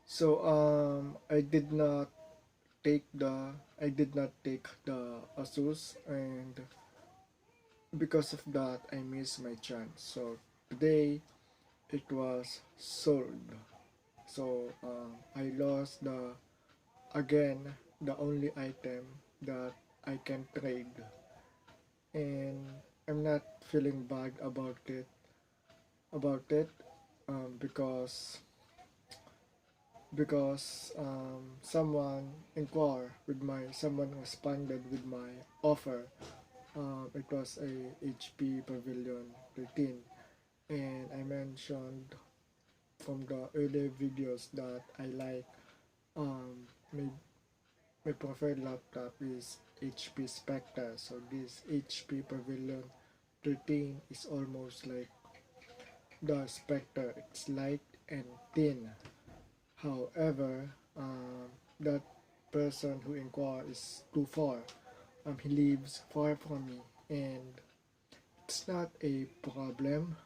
So I did not take the Asus, and because of that I missed my chance. So today it was sold. So I lost again the only item that I can trade, and I'm not feeling bad about it because someone responded with my offer. It was a HP Pavilion 13, and I mentioned from the earlier videos that I like my preferred laptop is HP Spectre. So this HP Pavilion 13 is almost like the Spectre. It's light and thin. However, that person who inquired is too far. He lives far from me, and it's not a problem.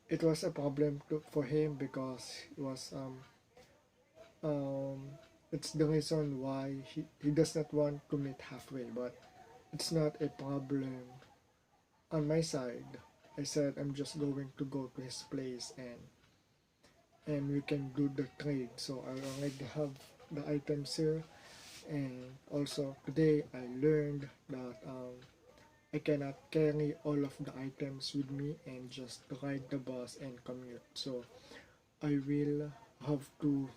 It was a problem for him because it was um, it's the reason why he does not want to meet halfway. But it's not a problem on my side. I said I'm just going to go to his place, and we can do the trade. So I already have the items here, and also today I learned that I cannot carry all of the items with me and just ride the bus and commute. So I will have to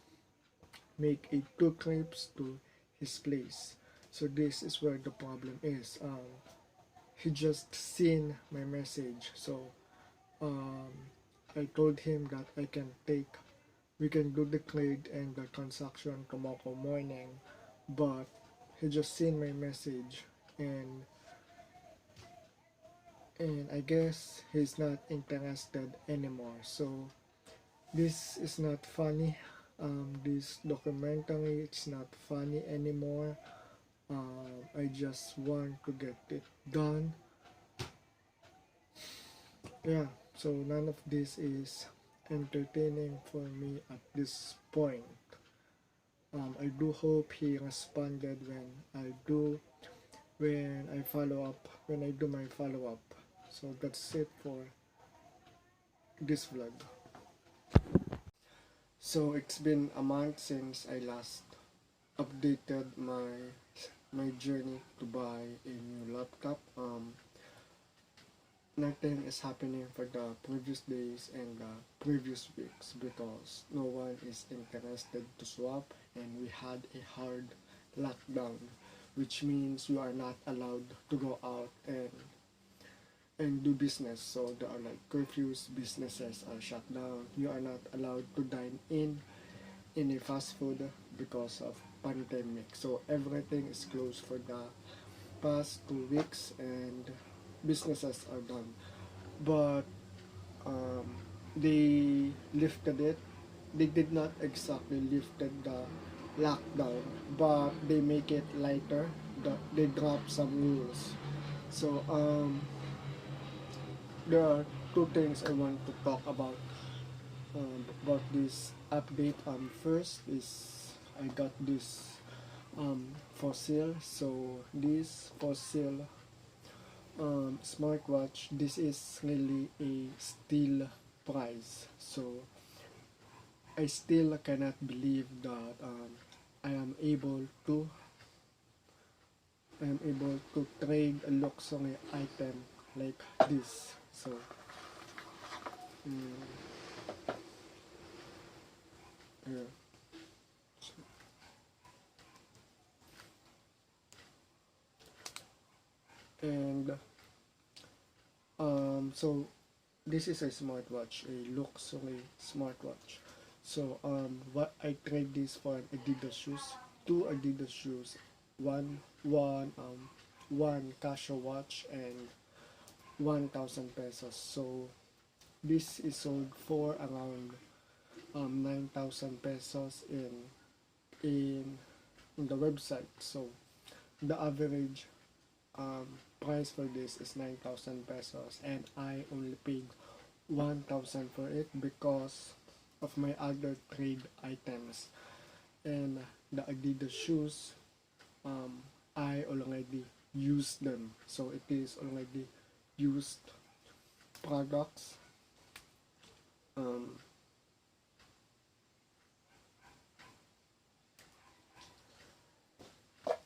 make a two trips to his place. So this is where the problem is. He just seen my message, so um, I told him that we can do the trade and the transaction tomorrow morning, but he just seen my message, and I guess he's not interested anymore. So this is not funny. This documentary, it's not funny anymore. I just want to get it done. Yeah, so none of this is entertaining for me at this point. I do hope he responded when I do my follow up. So that's it for this vlog. So it's been a month since I last updated my journey to buy a new laptop. Nothing is happening for the previous days and the previous weeks because no one is interested to swap, and we had a hard lockdown, which means we are not allowed to go out and do business. So there are like curfews, businesses are shut down. You are not allowed to dine in a fast food because of pandemic. So everything is closed for the past 2 weeks, and businesses are done. But um, they lifted it. They did not exactly lifted the lockdown, but they make it lighter. They drop some rules. So there are two things I want to talk about this update. First is I got this fossil. So this fossil smartwatch, this is really a steal price. So I still cannot believe that I am able to trade a luxury item like this. So mm, yeah. And so this is a smartwatch, a luxury smartwatch. So what I trade this for an Adidas shoes, two Adidas shoes, one Casio watch, and 1,000 pesos. So this is sold for around 9,000 pesos in in the website. So the average um, price for this is 9,000 pesos, and I only paid 1,000 for it because of my other trade items. And the Adidas shoes, I already used them, so it is already used products. um,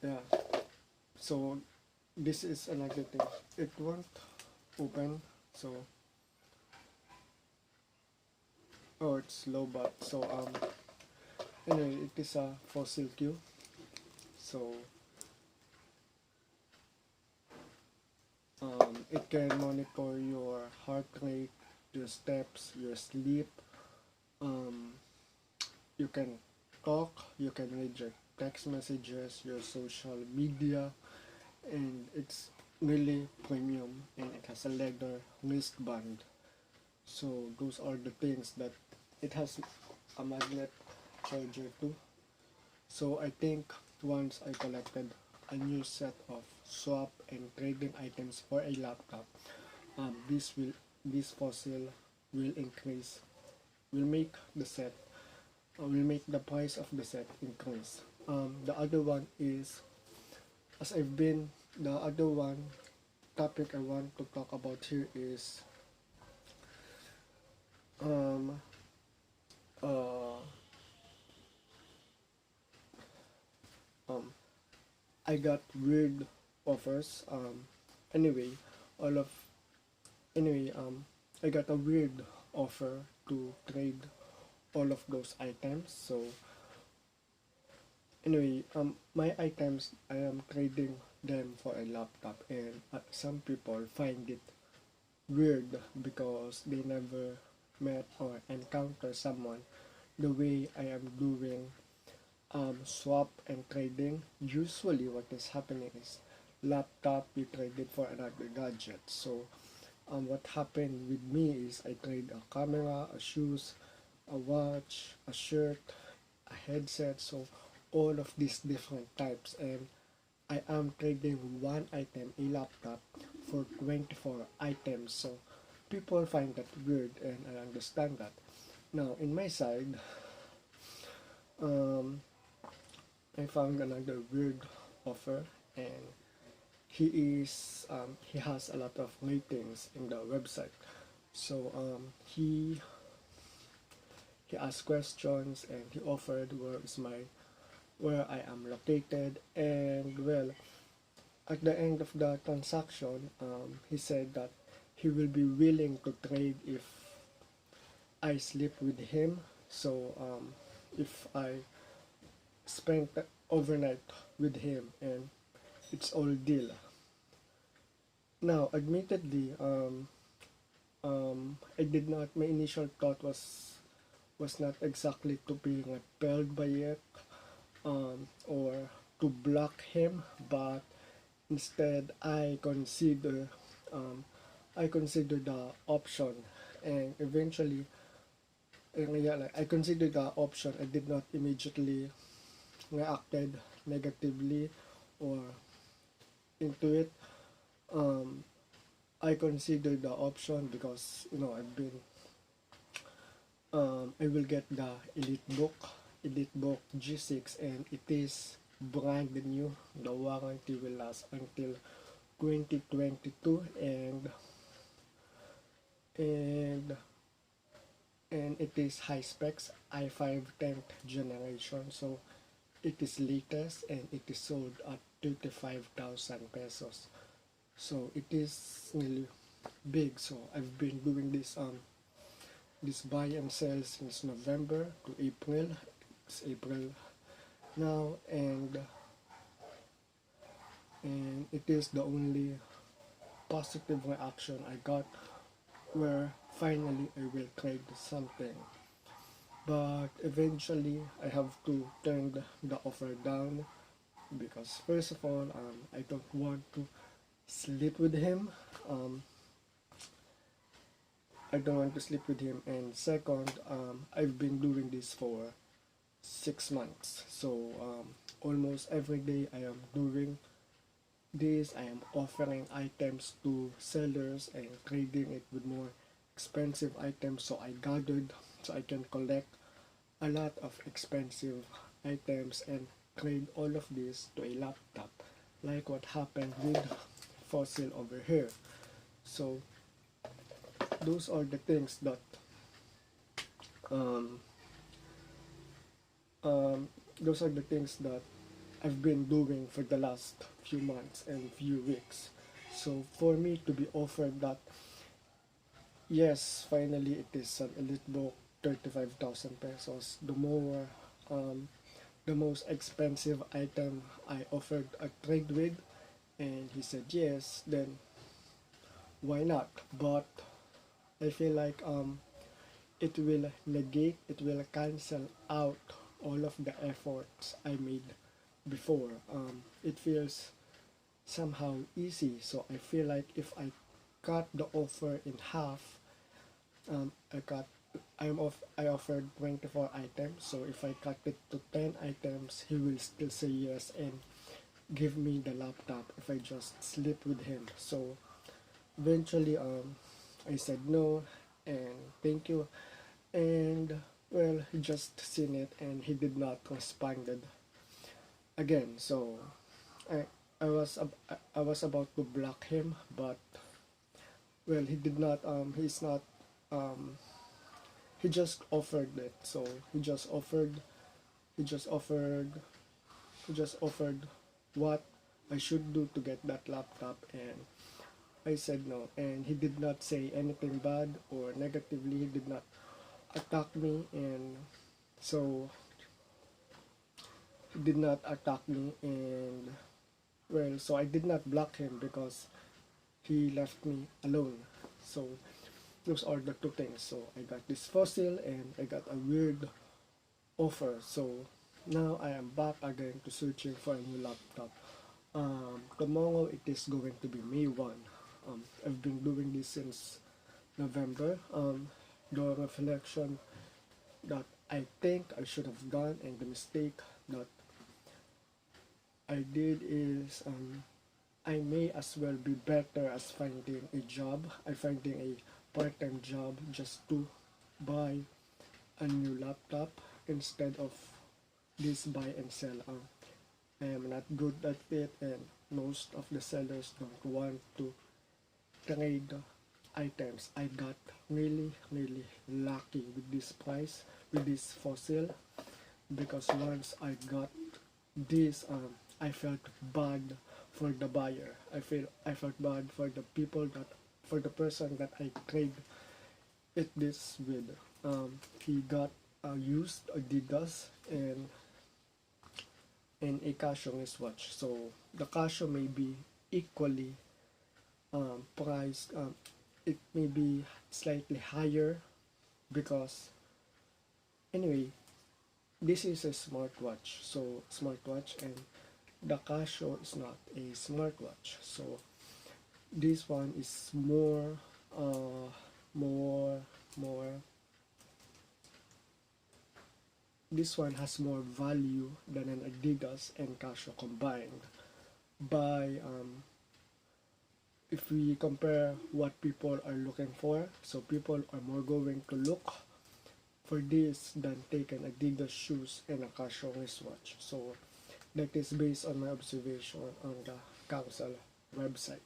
yeah, so this is another thing, it won't open, so oh, it's low bat. So anyway, it is a fossil cue. So it can monitor your heart rate, your steps, your sleep. um, you can talk, you can read your text messages, your social media, and it's really premium, and it has a leather wristband. So those are the things that it has, a magnet charger too. So I think once I collected a new set of swap and trading items for a laptop, this fossil will increase, will make the set, will make the price of the set increase. The other one is, as I've been, the other one topic I want to talk about here is um, uh, um, I got weird offers. Anyway, all of anyway, I got a weird offer to trade all of those items. So anyway, my items, I am trading them for a laptop, and some people find it weird because they never met or encounter someone the way I am doing swap and trading. Usually what is happening is laptop you trade it for another gadget. So what happened with me is I trade a camera, a shoes, a watch, a shirt, a headset, so all of these different types, and I am trading one item, a laptop, for 24 items. So people find that weird, and I understand that. Now in my side, um, I found another weird offer, and he has a lot of ratings in the website. So he asked questions, and he offered where I am located, and well, at the end of the transaction, he said that he will be willing to trade if I sleep with him. So if I spend overnight with him, and it's all deal. Now, admittedly, I did not. My initial thought was not exactly to be repelled by it, or to block him, but instead I consider the option, and eventually I realized I considered the option. I did not immediately reacted negatively or into it. Um, I considered the option because I've been I will get the Elite Book G6, and it is brand new. The warranty will last until 2022, and it is high specs i5 10th generation. So it is latest, and it is sold at 35,000 pesos. So it is really big. So I've been doing this buy and sell since November to April. It's April now, and it is the only positive reaction I got, where finally I will trade something. But eventually I have to turn the offer down because first of all, I don't want to sleep with him. Um, I don't want to sleep with him, and second, I've been doing this for 6 months. So almost every day I am doing this. I am offering items to sellers and trading it with more expensive items. So I gathered so I can collect a lot of expensive items and trade all of this to a laptop, like what happened with Fossil over here. So those are the things that um, um, those are the things that I've been doing for the last few months and few weeks. So for me to be offered that, yes, finally it is an elite book, 35,000 pesos, um, the most expensive item I offered a trade with, and he said yes, then why not? But I feel like it will cancel out all of the efforts I made before. It feels somehow easy, so I feel like if I cut the offer in half, I cut I offered 24 items, so if I cut it to 10 items, he will still say yes and give me the laptop if I just sleep with him. So eventually I said no and thank you, and well, he just seen it and he did not responded again. So I I was about to block him, but well, he did not he's not um he just offered it. So he just offered he just offered what I should do to get that laptop, and I said no, and he did not say anything bad or negatively. He did not attack me, and so he did not attack me, and well, so I did not block him because he left me alone. So those are the two things. So I got this fossil and I got a weird offer. So now I am back again to searching for a new laptop. Tomorrow it is going to be May 1. I've been doing this since November. The reflection that I think I should have done and the mistake that I did is I may as well be better as finding a job. I finding a part-time job just to buy a new laptop instead of this buy and sell. I am not good at it, and most of the sellers don't want to trade items. I got really lucky with this price, with this fossil, because once I got this, I felt bad for the buyer. I felt bad for the people that for the person that I trade it this with. He got a used Adidas and a Casio wristwatch. So the Casio may be equally priced. It may be slightly higher because anyway, this is a smartwatch. So smartwatch, and the Casio is not a smartwatch. So this one is more more this one has more value than an Adidas and Casio combined. By if we compare what people are looking for, so people are more going to look for this than take an Adidas shoes and a Casio wristwatch. So that is based on my observation on the council website.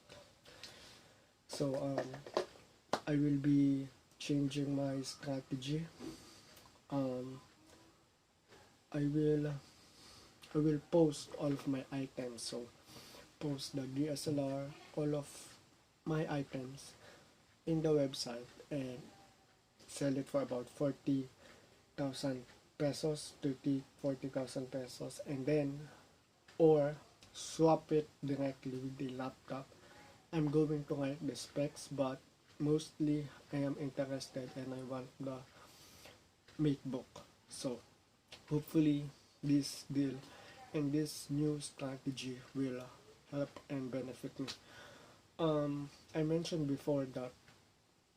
So I will be changing my strategy. I will post all of my items. So post the DSLR, all of my items in the website and sell it for about 40,000 pesos, 40,000 pesos, and then or swap it directly with the laptop. I'm going to write the specs, but mostly I am interested and I want the MateBook. So hopefully this deal and this new strategy will help and benefit me. I mentioned before that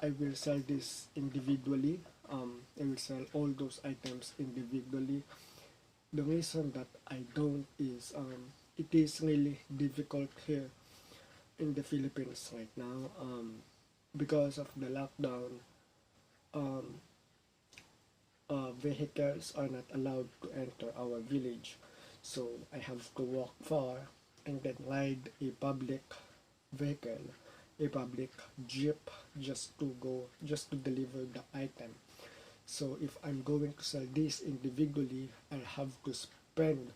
I will sell this individually. I will sell all those items individually. The reason that I don't is it is really difficult here in the Philippines right now because of the lockdown. Um, vehicles are not allowed to enter our village. So I have to walk far and then ride a public vehicle, a public jeep, just to deliver the item. So if I'm going to sell this individually, I'll have to spend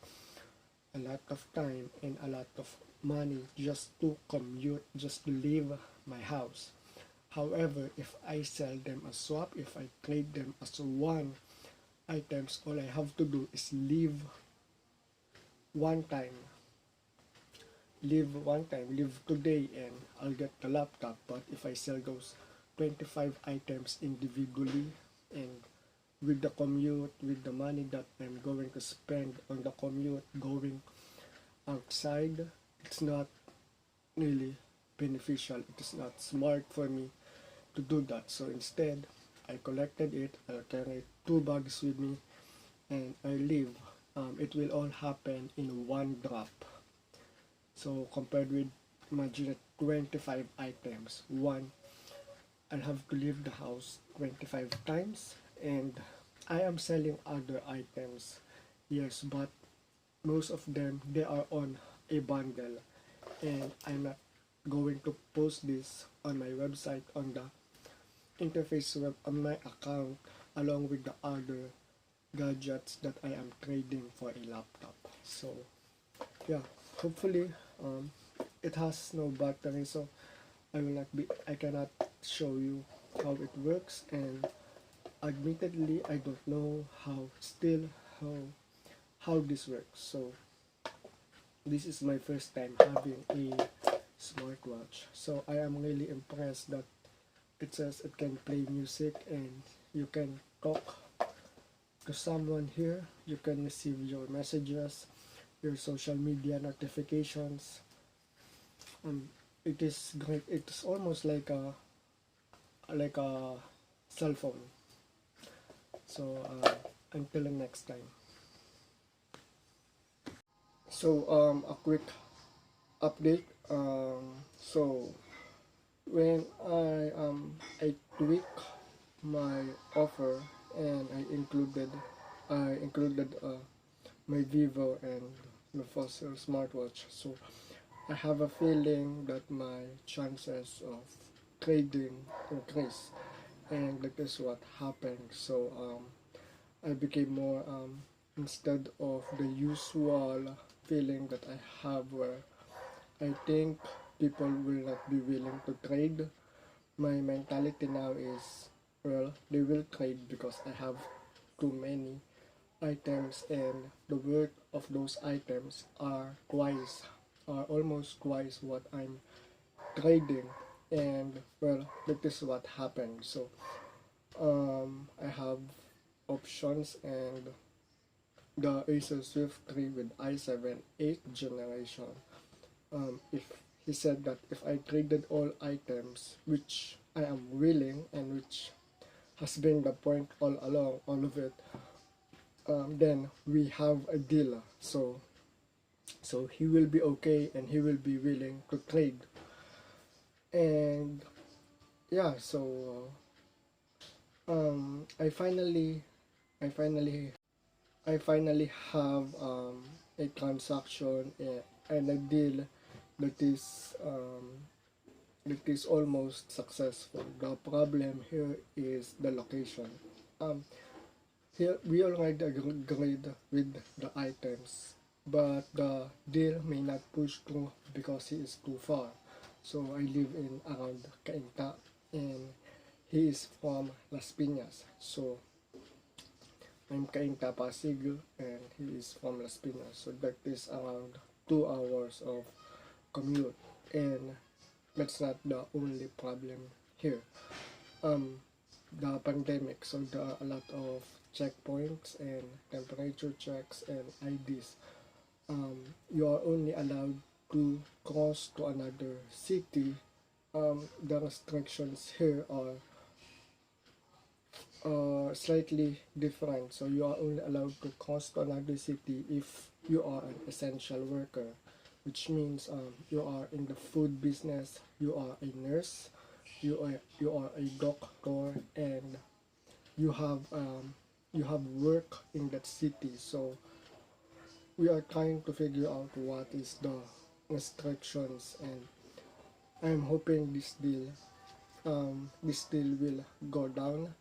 a lot of time and a lot of money just to commute, just to leave my house. However, if I sell them as swap, if I trade them as one items, all I have to do is one time, leave today, and I'll get the laptop. But if I sell those 25 items individually, and with the commute, with the money that I'm going to spend on the commute going outside, it's not really beneficial. It is not smart for me to do that. So instead, I collected it. I'll carry 2 bags with me, and I leave. It will all happen in one drop. So compared with, imagine 25 items, I'll have to leave the house 25 times, and I am selling other items, yes, but most of them, they are on a bundle, and I'm not going to post this on my website, on the interface web on my account, along with the other gadgets that I am trading for a laptop. So yeah, hopefully it has no battery, so I cannot show you how it works, and admittedly I don't know how how this works. So this is my first time having a smartwatch, so I am really impressed that it says it can play music and you can talk to someone here, you can receive your messages, your social media notifications. It is great. It's almost like a cell phone. So until the next time. So a quick update. So when I tweak my offer, and I included my Vivo and my Fossil smartwatch. So I have a feeling that my chances of trading increase, and that is what happened. So I became more, instead of the usual feeling that I have, where I think people will not be willing to trade. My mentality now is, well, they will trade because I have too many items, and the worth of those items are almost twice what I'm trading. And well, that is what happened. So I have options, and the Acer Swift 3 with i7 8th generation. If he said that if I traded all items, which I am willing, and which has been the point all along, all of it, then we have a deal. So he will be okay, and he will be willing to trade. And yeah, so I finally have a transaction, and a deal that is almost successful. The problem here is the location. Um, Here we already agreed with the items, but the deal may not push through because he is too far. So I live in around Cainta, and he is from Las Piñas. So I'm Cainta Pasig, and he is from Las Piñas. So that is around 2 hours of commute, and that's not the only problem here. The pandemic, so there are a lot of checkpoints and temperature checks and IDs. You are only allowed to cross to another city. The restrictions here are slightly different. So you are only allowed to cross to another city if you are an essential worker, which means you are in the food business, you are a nurse, you are a doctor, and you have you have work in that city. So we are trying to figure out what is the restrictions, and I'm hoping this deal will go down.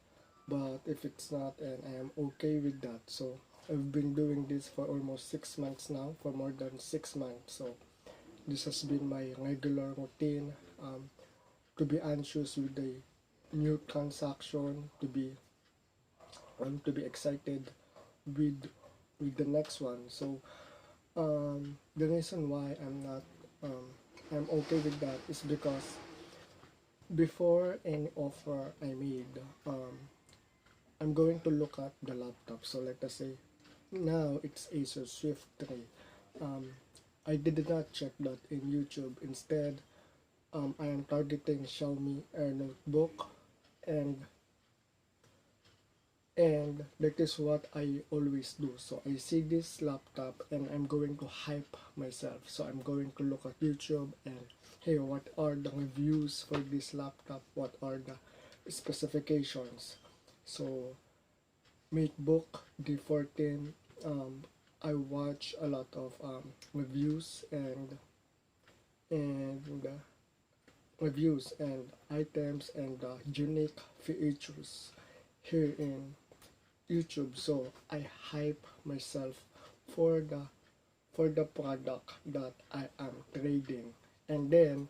But if it's not, and I am okay with that. So I've been doing this for almost 6 months now, for more than 6 months. So this has been my regular routine. To be anxious with the new transaction, to be excited with the next one. So the reason why I'm okay with that is because before any offer I made, I'm going to look at the laptop. So let us say now it's Asus Swift 3. Um, I did not check that in YouTube. Instead, I am targeting Xiaomi Air Notebook, and that is what I always do. So I see this laptop and I'm going to hype myself. So I'm going to look at YouTube and hey, what are the reviews for this laptop? What are the specifications? So MateBook D14, I watch a lot of reviews and reviews and items and unique features here in YouTube. So I hype myself for the product that I am trading, and then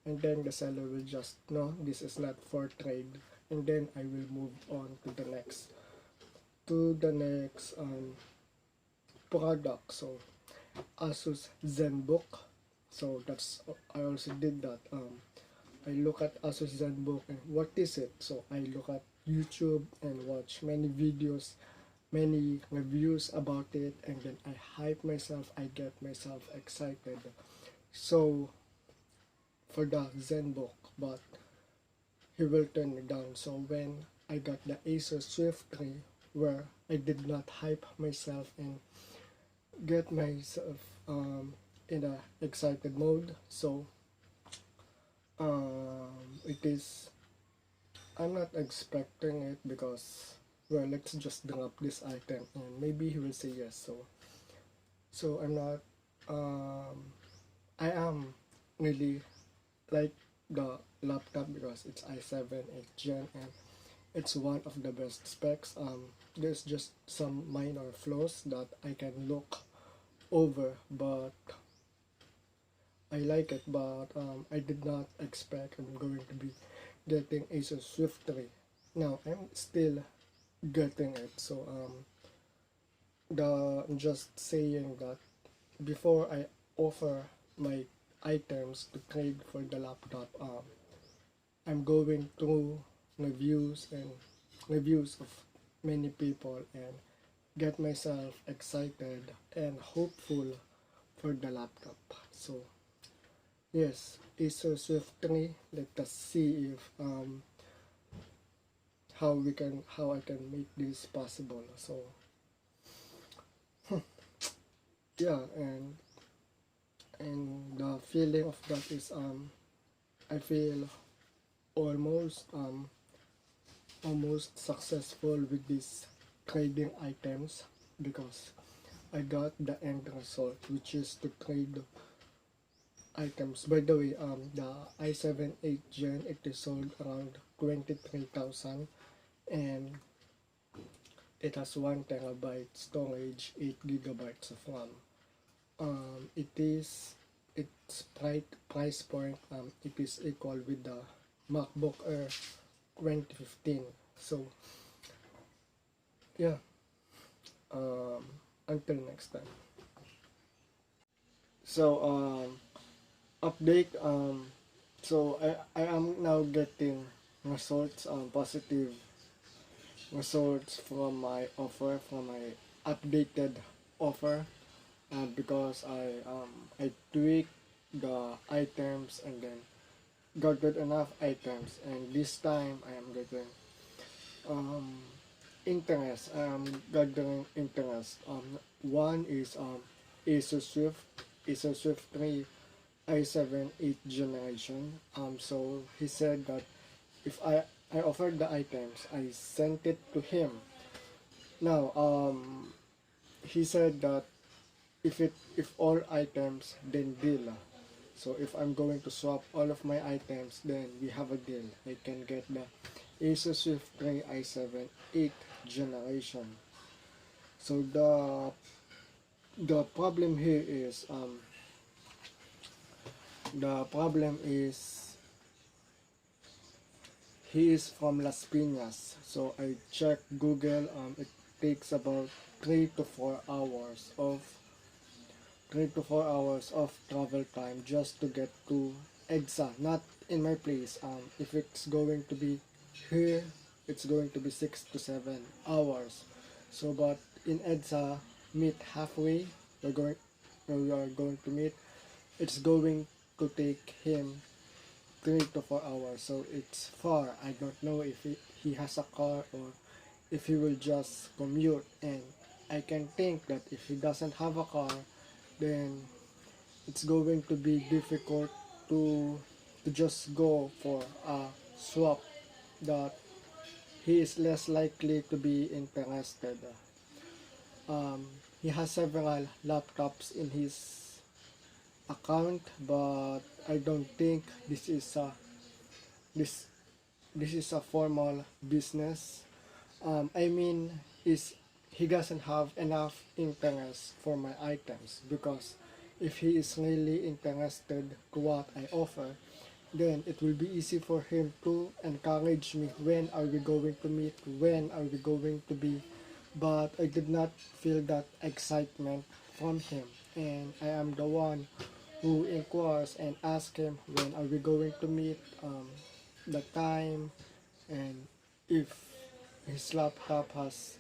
the seller will just no, this is not for trade, and then I will move on to the next product. So Asus ZenBook. So that's I also did that. I look at Asus ZenBook and what is it? So I look at YouTube and watch many videos, many reviews about it, and then I hype myself, I get myself excited. So for the ZenBook, but he will turn me down. So when I got the Asus Swift 3, where I did not hype myself and get myself in a excited mode, so it is I'm not expecting it because well, let's just drop this item and maybe he will say yes. So I'm not I am really like the laptop because it's i7 8th gen and it's one of the best specs. There's just some minor flaws that I can look over, but I like it. But I did not expect I'm going to be getting Asus Swift 3. Now I'm still getting it. So I'm just saying that before I offer my items to trade for the laptop, I'm going through reviews of many people and get myself excited and hopeful for the laptop. So yes, Asus Swift 3. Let us see if how I can make this possible. So yeah, and the feeling of that is I feel almost almost successful with these trading items because I got the end result, which is to trade items. By the way, the i7 8th gen, it is sold around 23,000 and it has 1 terabyte storage, 8 gigabytes of RAM. Its price point, it is equal with the MacBook Air 2015. So yeah, until next time. So update. So I am now getting results, positive results from my offer, from my updated offer, because I tweaked the items and then got good enough items, and this time I am getting um interest. Gathering interest. One is Asus Swift, Asus Swift 3 i7 8th generation. So he said that if I offered the items, I sent it to him Now, he said that if all items, then deal. So if I'm going to swap all of my items, then we have a deal. I can get the Asus Swift 3 i7 8th generation. So the problem here is the problem is he is from Las Piñas. So I checked Google. It takes about 3 to 4 hours of travel time just to get to EDSA, not in my place. If it's going to be here, it's going to be 6 to 7 hours. So, but in EDSA, meet halfway. We are going to meet. It's going to take him 3 to 4 hours. So it's far. I don't know if he has a car or if he will just commute. And I can think that if he doesn't have a car, then it's going to be difficult to just go for a swap, that he is less likely to be interested. He has several laptops in his account, but I don't think this this is a formal business. I mean, is he doesn't have enough interest for my items, because if he is really interested to what I offer, then it will be easy for him to encourage me. When are we going to meet? When are we going to be? But I did not feel that excitement from him, and I am the one who inquires and asks him when are we going to meet, the time, and if his laptop has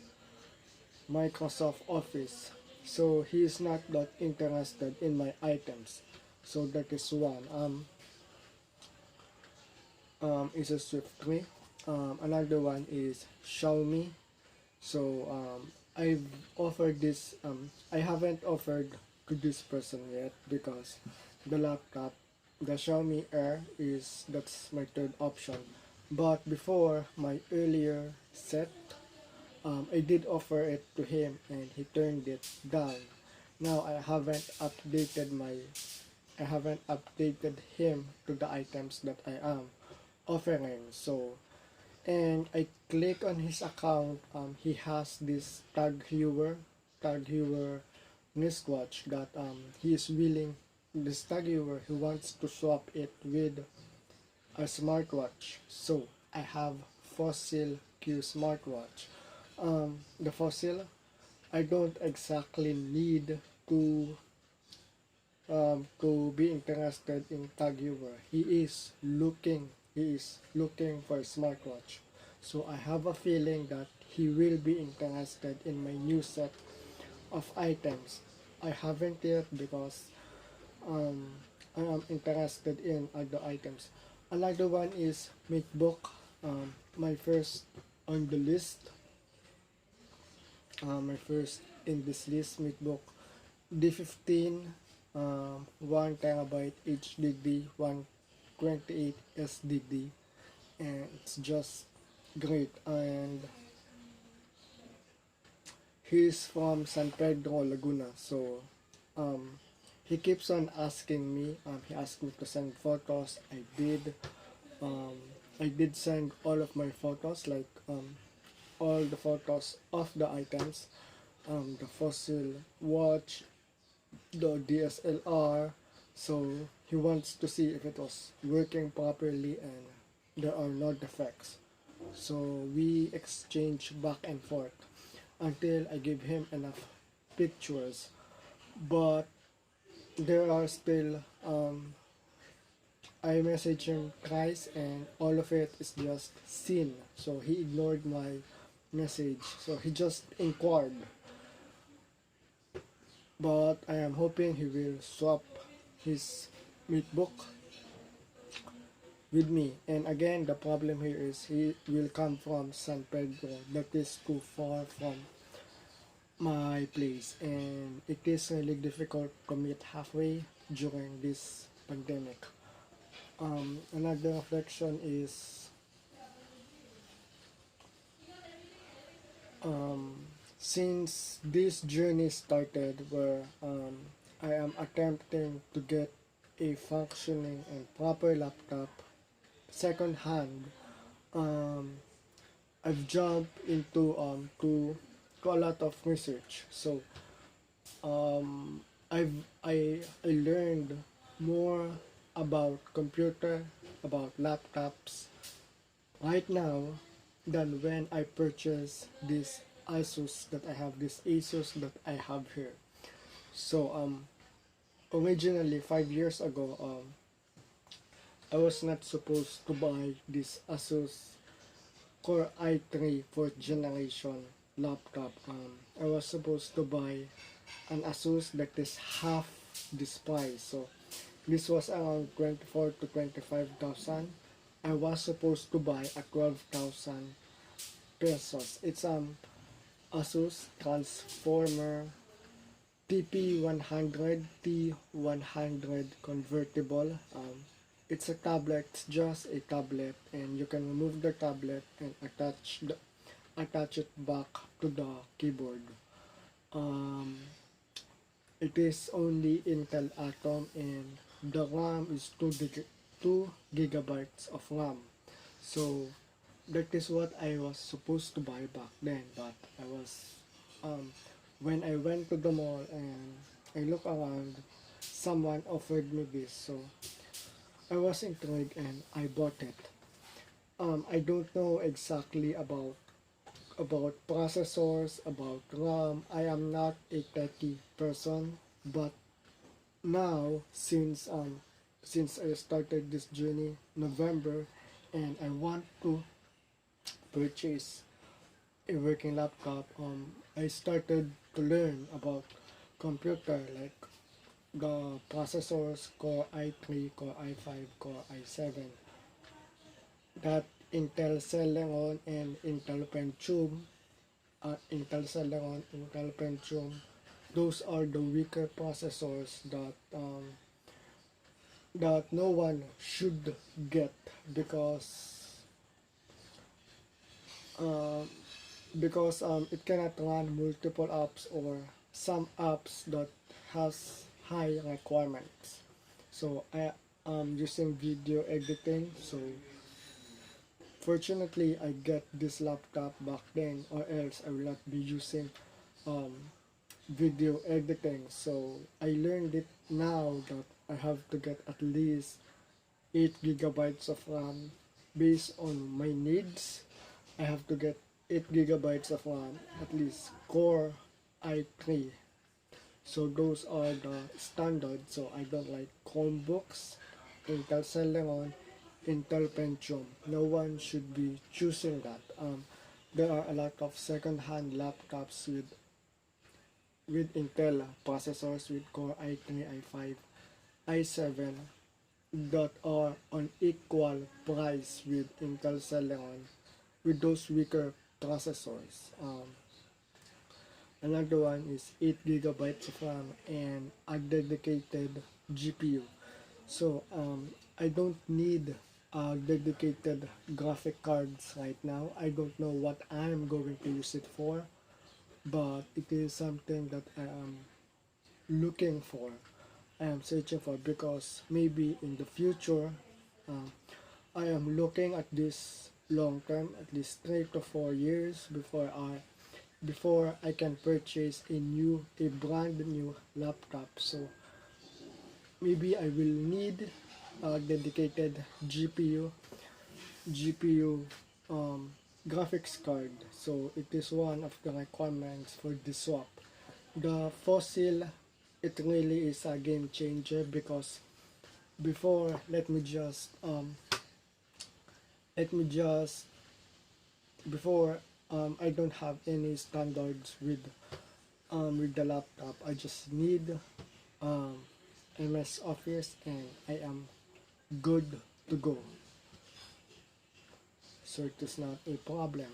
Microsoft Office. So he is not that interested in my items. So that is one. Is a Swift 3. Another one is Xiaomi. So I've offered this. I haven't offered to this person yet because the laptop, the Xiaomi Air, is that's my third option. But before my earlier set, I did offer it to him and he turned it down. Now I haven't updated him to the items that I am offering. So, and I click on his account. He has this tag heuer wristwatch that he is willing. This tag heuer, he wants to swap it with a smartwatch. So I have Fossil Q smartwatch. The Fossil, I don't exactly need to be interested in tag heuer. He is looking for a smartwatch. So I have a feeling that he will be interested in my new set of items. I haven't yet because um, I am interested in other items. Another one is MacBook. My first on the list, my first in this list, MacBook D15, 1 terabyte HDD, 128 SDD, and it's just great. And he's from San Pedro, Laguna. So he keeps on asking me. He asked me to send photos. Um, I did send all of my photos, like all the photos of the items, the fossil watch, the DSLR. So he wants to see if it was working properly and there are no defects. So we exchange back and forth until I give him enough pictures. But there are still I message him twice and all of it is just seen. So he ignored my message. So he just inquired. But I am hoping he will swap his MacBook with me. And again, the problem here is he will come from San Pedro. That is too far from my place. And it is really difficult to meet halfway during this pandemic. Another reflection is Since this journey started where I am attempting to get a functioning and proper laptop second hand, um, I've jumped into to a lot of research. So um, I learned more about computer, about laptops right now than when I purchased this Asus that I have here. So originally 5 years ago, I was not supposed to buy this Asus Core i3 4th generation laptop. I was supposed to buy an Asus that is half this price. So this was around 24 to 25,000. I was supposed to buy a 12,000 pesos. It's Asus Transformer TP100 T100 convertible. It's a tablet, it's just a tablet, and you can remove the tablet and attach it back to the keyboard. Um, it is only Intel Atom, and the RAM is 2 gigabytes of RAM. So that is what I was supposed to buy back then, but I was um, when I went to the mall and I look around, someone offered me this, so I was intrigued and I bought it. I don't know exactly about processors, about RAM. I am not a techie person, but now since I started this journey November, and I want to purchase a working laptop, I started to learn about computer, like the processors, Core i3, Core i5, Core i7, that Intel Celeron and Intel Pentium, Intel Pentium, those are the weaker processors that no one should get because um, it cannot run multiple apps or some apps that has high requirements. So I am using video editing, so fortunately I get this laptop back then, or else I will not be using um, video editing. So I learned it now that I have to get at least 8 gigabytes of RAM based on my needs. I have to get 8 gigabytes of RAM, at least Core i3. So those are the standards. So I don't like Chromebooks, Intel Celeron, Intel Pentium. No one should be choosing that. There are a lot of second-hand laptops with Intel processors with Core i3, i5, i7 that are on equal price with Intel Celeron with those weaker processors. Another one is 8 gigabytes of RAM and a dedicated GPU. So I don't need dedicated graphic cards right now. I don't know what I'm going to use it for, but it is something that I am looking for. I am searching for because maybe in the future uh, I am looking at this long term, at least 3 to 4 years before I can purchase a brand new laptop. So maybe I will need a dedicated GPU graphics card. So it is one of the requirements for the swap. The fossil, it really is a game changer because before let me just before I don't have any standards with the laptop. I just need um, MS Office and I am good to go. So it is not a problem.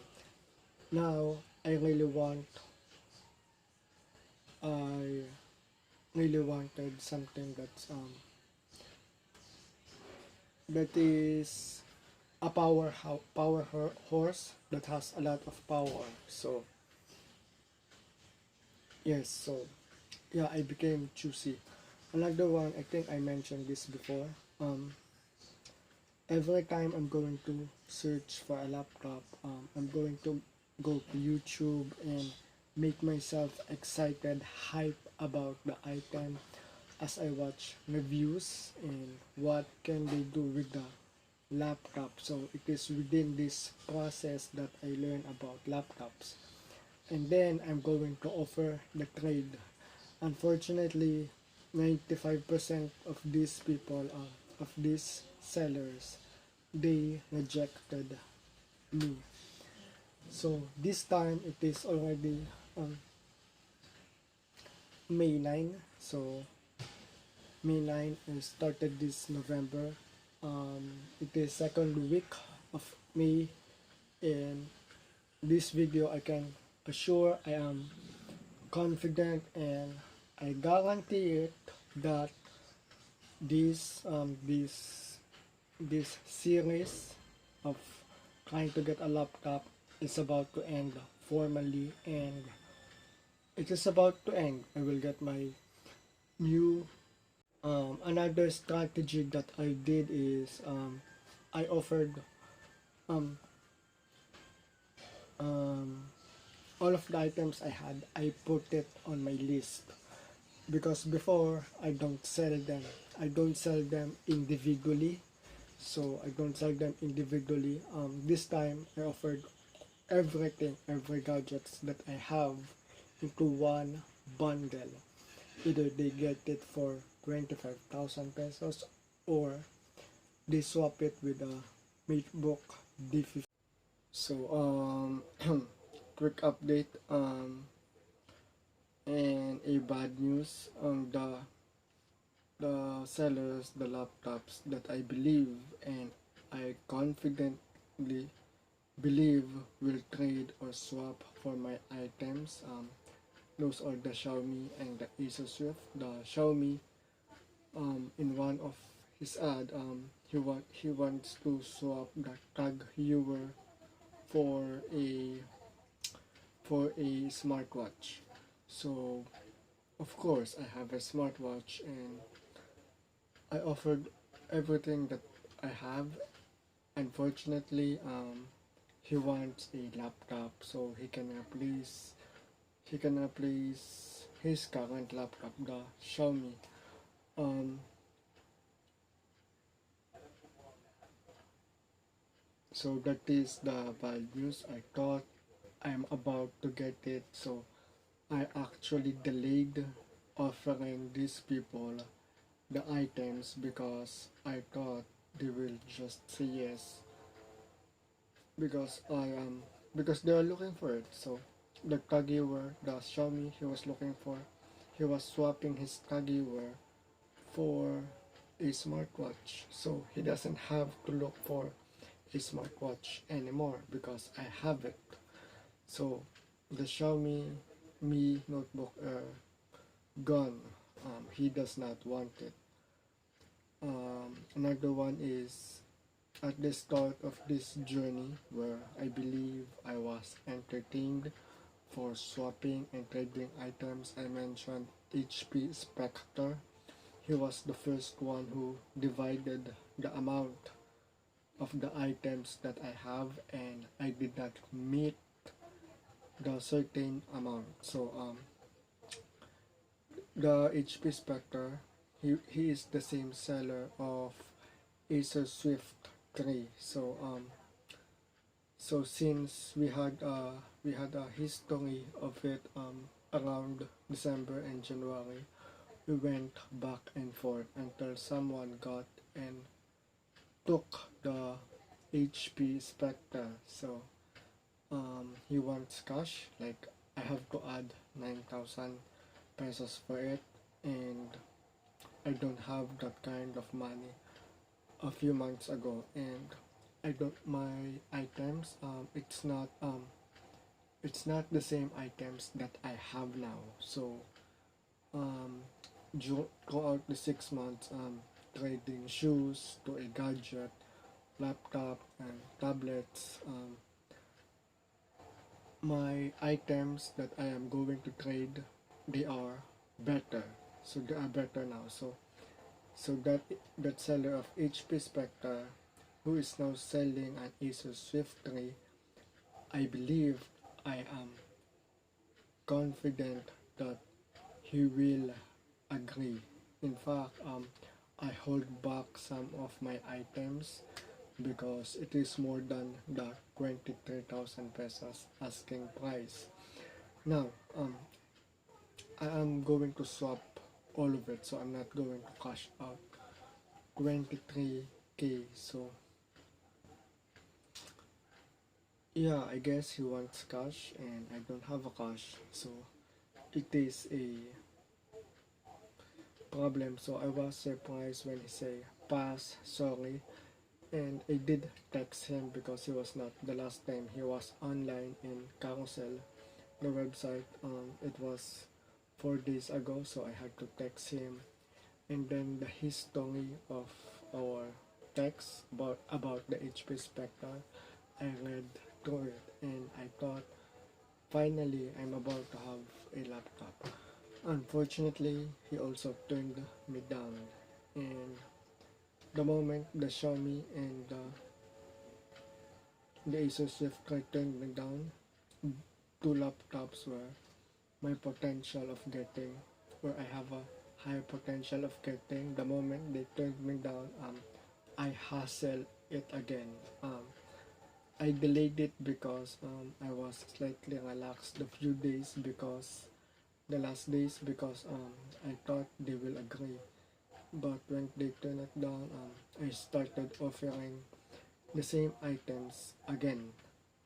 Now I really wanted something that is a power horse that has a lot of power. So Yes, so yeah, I became choosy. Another one, I think I mentioned this before. Um, every time I'm going to search for a laptop, I'm going to go to YouTube and make myself excited, hype about the item as I watch reviews and what can they do with the laptop. So it is within this process that I learn about laptops. And then I'm going to offer the trade. Unfortunately, 95% of these people, of these sellers, they rejected me. So this time it is already um, May 9. So May 9 I started this November. It is second week of May, and this video I can assure I am confident and I guarantee it that this series of trying to get a laptop is about to end formally, and it is about to end. I will get my new another strategy that I did is I offered um, um, all of the items I had, I put it on my list because before I don't sell them individually. So I don't sell them individually. This time I offered everything, every gadgets that I have into one bundle. Either they get it for 25,000 pesos or they swap it with a MateBook D50. So quick update and a bad news on the sellers, the laptops that I believe and I confidently believe will trade or swap for my items. Those are the Xiaomi and the Asus Swift. The Xiaomi, in one of his ad, he wants to swap the tag viewer for a smartwatch. So of course I have a smartwatch and I offered everything that I have. Unfortunately, he wants a laptop so he can replace his current laptop, the Xiaomi. Um, so that is the bad news. I thought I'm about to get it, so I actually delayed offering these people the items because I thought they will just say yes because because they are looking for it. So the Kagiware, the Xiaomi he was looking for, he was swapping his Kagiware for a smartwatch. So he doesn't have to look for a smartwatch anymore because I have it. So the Xiaomi Mi Notebook Air gone. He does not want it. Another one is at the start of this journey where I believe I was entertained for swapping and trading items. I mentioned HP Spectre. He was the first one who divided the amount of the items that I have and I did not meet the certain amount. So the HP Spectre, he is the same seller of Acer Swift 3. So since we had a history of it around December and January, we went back and forth until someone got and took the HP Spectre. So he wants cash, like I have to add 9,000 pesos for it, and I don't have that kind of money a few months ago, and I don't my items it's not the same items that I have now. So um throughout the 6 months trading shoes to a gadget, laptop and tablets, my items that I am going to trade they are better. So they are better now. So that seller of HP Spectre, who is now selling an Asus Swift 3, I believe, I am confident that he will agree. In fact, I hold back some of my items because it is more than the 23,000 pesos asking price. Now, I am going to swap all of it, so I'm not going to cash out 23k. So yeah, I guess he wants cash and I don't have a cash, so it is a problem. So I was surprised when he say pass, sorry, and I did text him because he was not the last time he was online in Carousel, the website. It was 4 days ago, so I had to text him, and then the history of our text about the HP Spectre, I read through it and I thought finally I'm about to have a laptop. Unfortunately, he also turned me down, and the moment the Xiaomi and the Asus Swift turned me down, two laptops were my potential of getting, where I have a high potential of getting. The moment they turned me down, I hustle it again. I delayed it because I was slightly relaxed the few days, because the last days, because I thought they will agree. But when they turned it down, I started offering the same items again,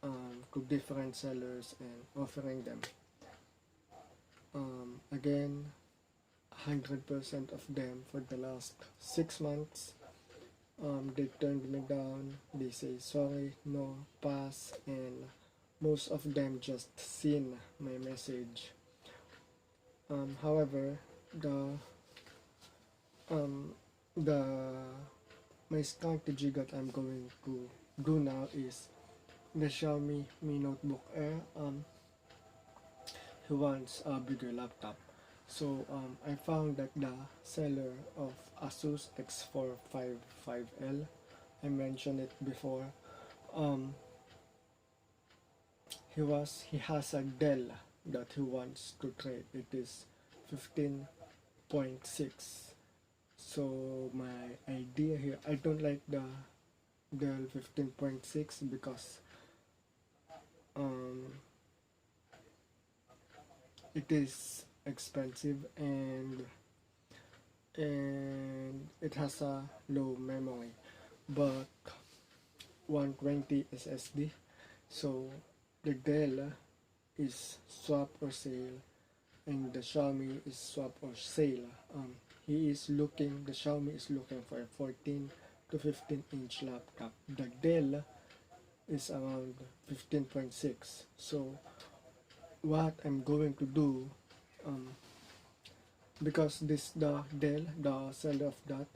to different sellers and offering them. Again, 100% of them for the last 6 months. They turned me down. They say sorry, no, pass, and most of them just seen my message. However, um, the my strategy that I'm going to do now is the Xiaomi Mi Notebook Air. He wants a bigger laptop. So I found that the seller of Asus X455L, I mentioned it before, um, he has a Dell that he wants to trade. It is 15.6. So my idea here, I don't like the Dell 15.6 because um, it is expensive, and it has a low memory, but 120 SSD. So the Dell is swap or sale, and the Xiaomi is swap or sale. The Xiaomi is looking for a 14 to 15-inch laptop. The Dell is around 15.6. So what I'm going to do, um, because the Dell, the seller of that,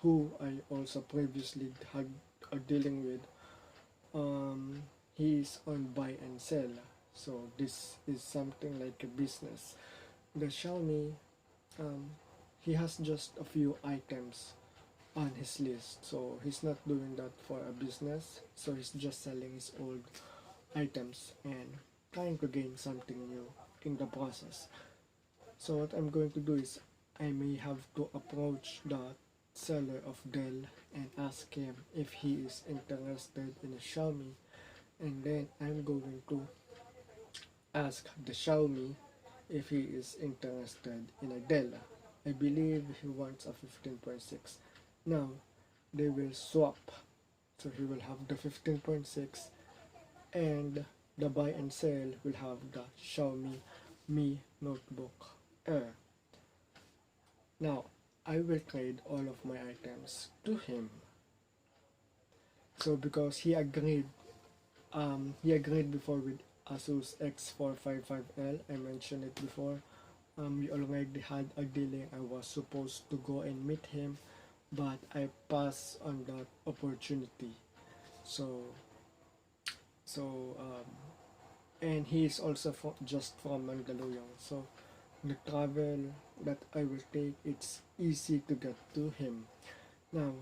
who I also previously had a dealing with, he is on buy and sell. So this is something like a business. The Xiaomi, um, he has just a few items on his list, so he's not doing that for a business. So he's just selling his old items and trying to gain something new in the process. So what I'm going to do is I may have to approach the seller of Dell and ask him if he is interested in a Xiaomi, and then I'm going to ask the Xiaomi if he is interested in a Dell. I believe he wants a 15.6. Now they will swap, so he will have the 15.6, and the buy and sell will have the Xiaomi Mi Notebook Air. Now I will trade all of my items to him. So because he agreed before with Asus X455L, I mentioned it before. We already had a dealing. I was supposed to go and meet him, but I passed on that opportunity. So so and he is also just from Mandaluyong. So the travel that I will take, it's easy to get to him. Now,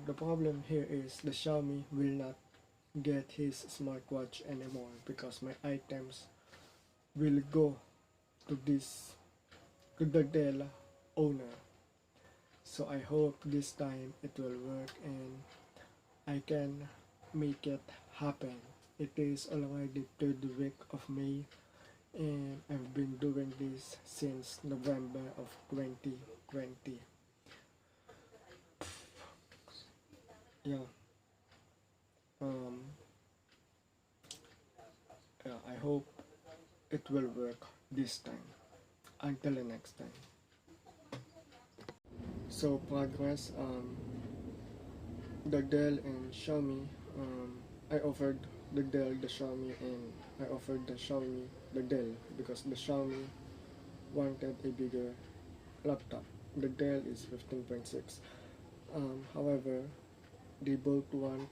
the problem here is the Xiaomi will not get his smartwatch anymore because my items will go to the Dell owner. So I hope this time it will work and I can make it happen. It is already third week of May and I've been doing this since November of 2020. Yeah. Um, yeah, I hope it will work this time. Until the next time. So progress, the Dell and Xiaomi. I offered the Dell the Xiaomi and I offered the Xiaomi the Dell because the Xiaomi wanted a bigger laptop. The Dell is 15.6. However, they both want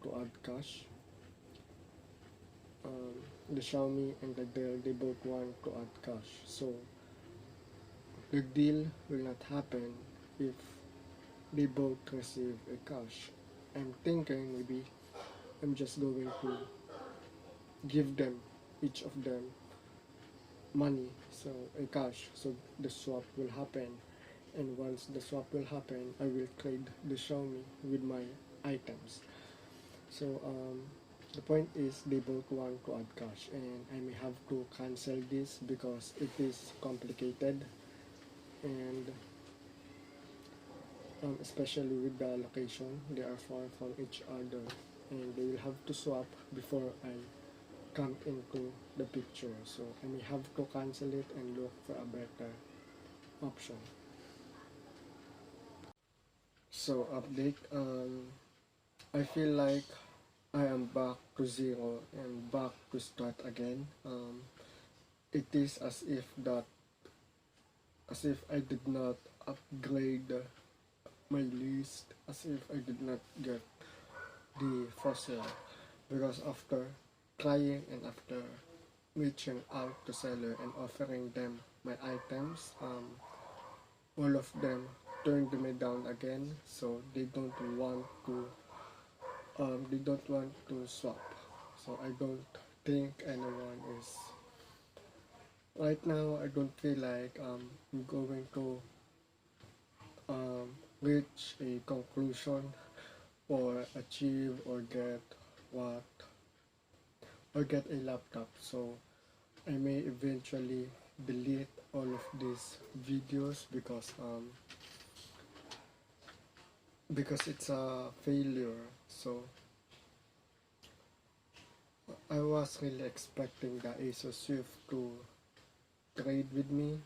to add cash. The Xiaomi and the Dell, they both want to add cash. So the deal will not happen if they both receive a cash. I'm thinking maybe I'm just going to give them, each of them, money, so a cash, so the swap will happen. And once the swap will happen, I will trade the Xiaomi with my items. So the point is they both want to add cash, and I may have to cancel this because it is complicated, and especially with the location, they are far from each other, and they will have to swap before I come into the picture. So I may have to cancel it and look for a better option. So update, I feel like I am back to zero and back to start again. It is as if I did not upgrade my list, as if I did not get the fossil, because after trying and after reaching out to seller and offering them my items, all of them turned me down again. So they don't want to swap. So I don't think anyone is right now. I don't feel like I'm going to reach a conclusion or achieve or get what or get a laptop. So I may eventually delete all of these videos because it's a failure. So I was really expecting the Asus Swift to trade with me,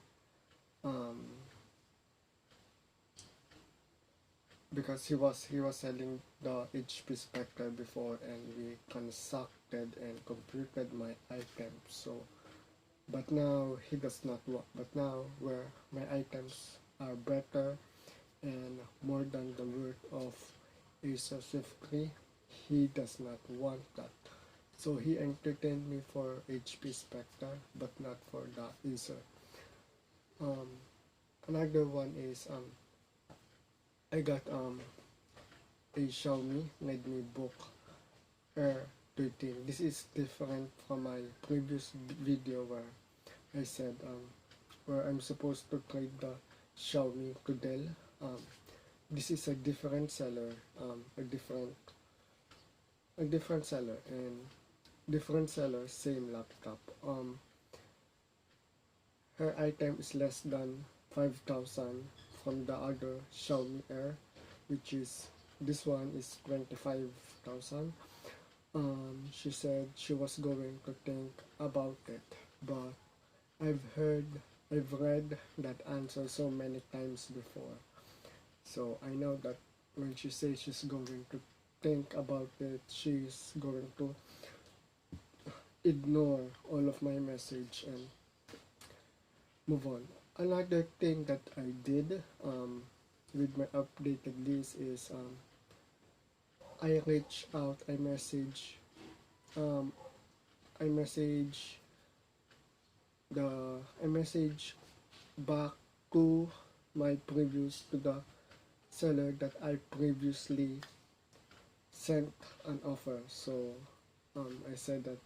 um, because he was selling the HP Spectre before, and we transacted and computed my items. So, but now he does not want. But now where my items are better and more than the worth of Asus Swift 3, he does not want that. So he entertained me for HP Spectre, but not for the Acer. Um, Another one is I got a Xiaomi Redmi Book Air 13. This is different from my previous video where I said where I'm supposed to trade the Xiaomi to Dell. This is a different seller, a different seller, and different seller, same laptop. Her item is less than 5,000 from the other Xiaomi Air, which is this one is 25,000. She said she was going to think about it, but I've read that answer so many times before. So I know that when she says she's going to think about it, she's going to ignore all of my message and move on. Another thing that I did with my updated list is I reach out, um, I message a message back to to the seller that I previously sent an offer. So I said that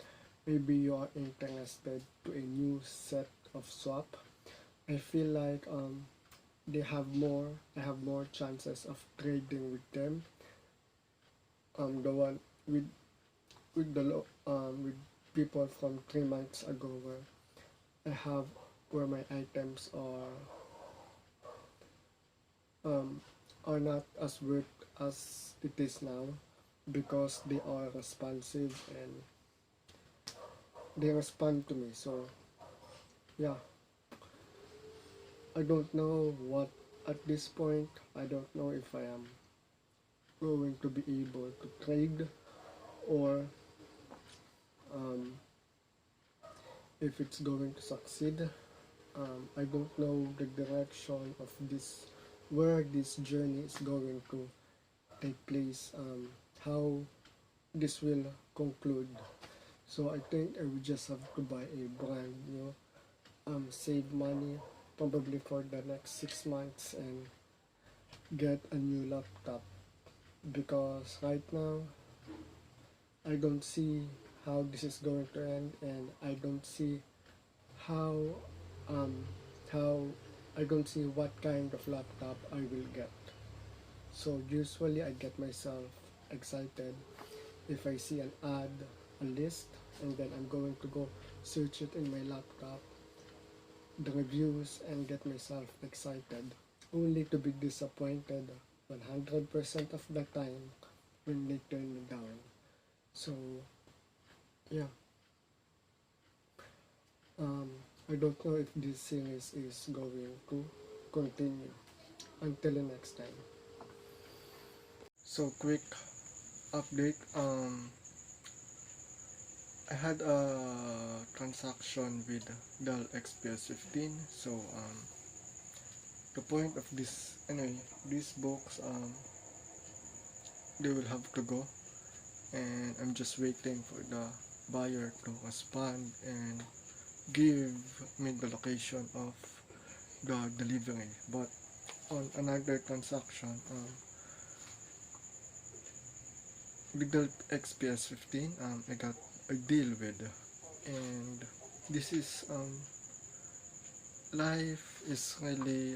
maybe you are interested to a new set of swap. I feel like I have more chances of trading with them. The one with with people from 3 months ago where I have where my items um are not as worth as it is now because they are responsive and they respond to me. So yeah, I don't know what at this point. I don't know if I am going to be able to trade or um, if it's going to succeed. I don't know the direction of this, where this journey is going to take place, how this will conclude. So I think I will just have to buy a brand new, save money probably for the next 6 months and get a new laptop because right now I don't see how this is going to end and I don't see how um how I don't see what kind of laptop I will get. So usually I get myself excited if I see an ad, a list, and then I'm going to go search it in my laptop, the reviews, and get myself excited, only to be disappointed 100% of the time when they turn me down. So yeah, um, I don't know if this series is going to continue. Until the next time. So quick update. I had a transaction with Dell XPS 15. So the point of this anyway, these books they will have to go, and I'm just waiting for the buyer to respond and give me the location of the delivery. But on another transaction, with the XPS 15, I got a deal with, and this is life is really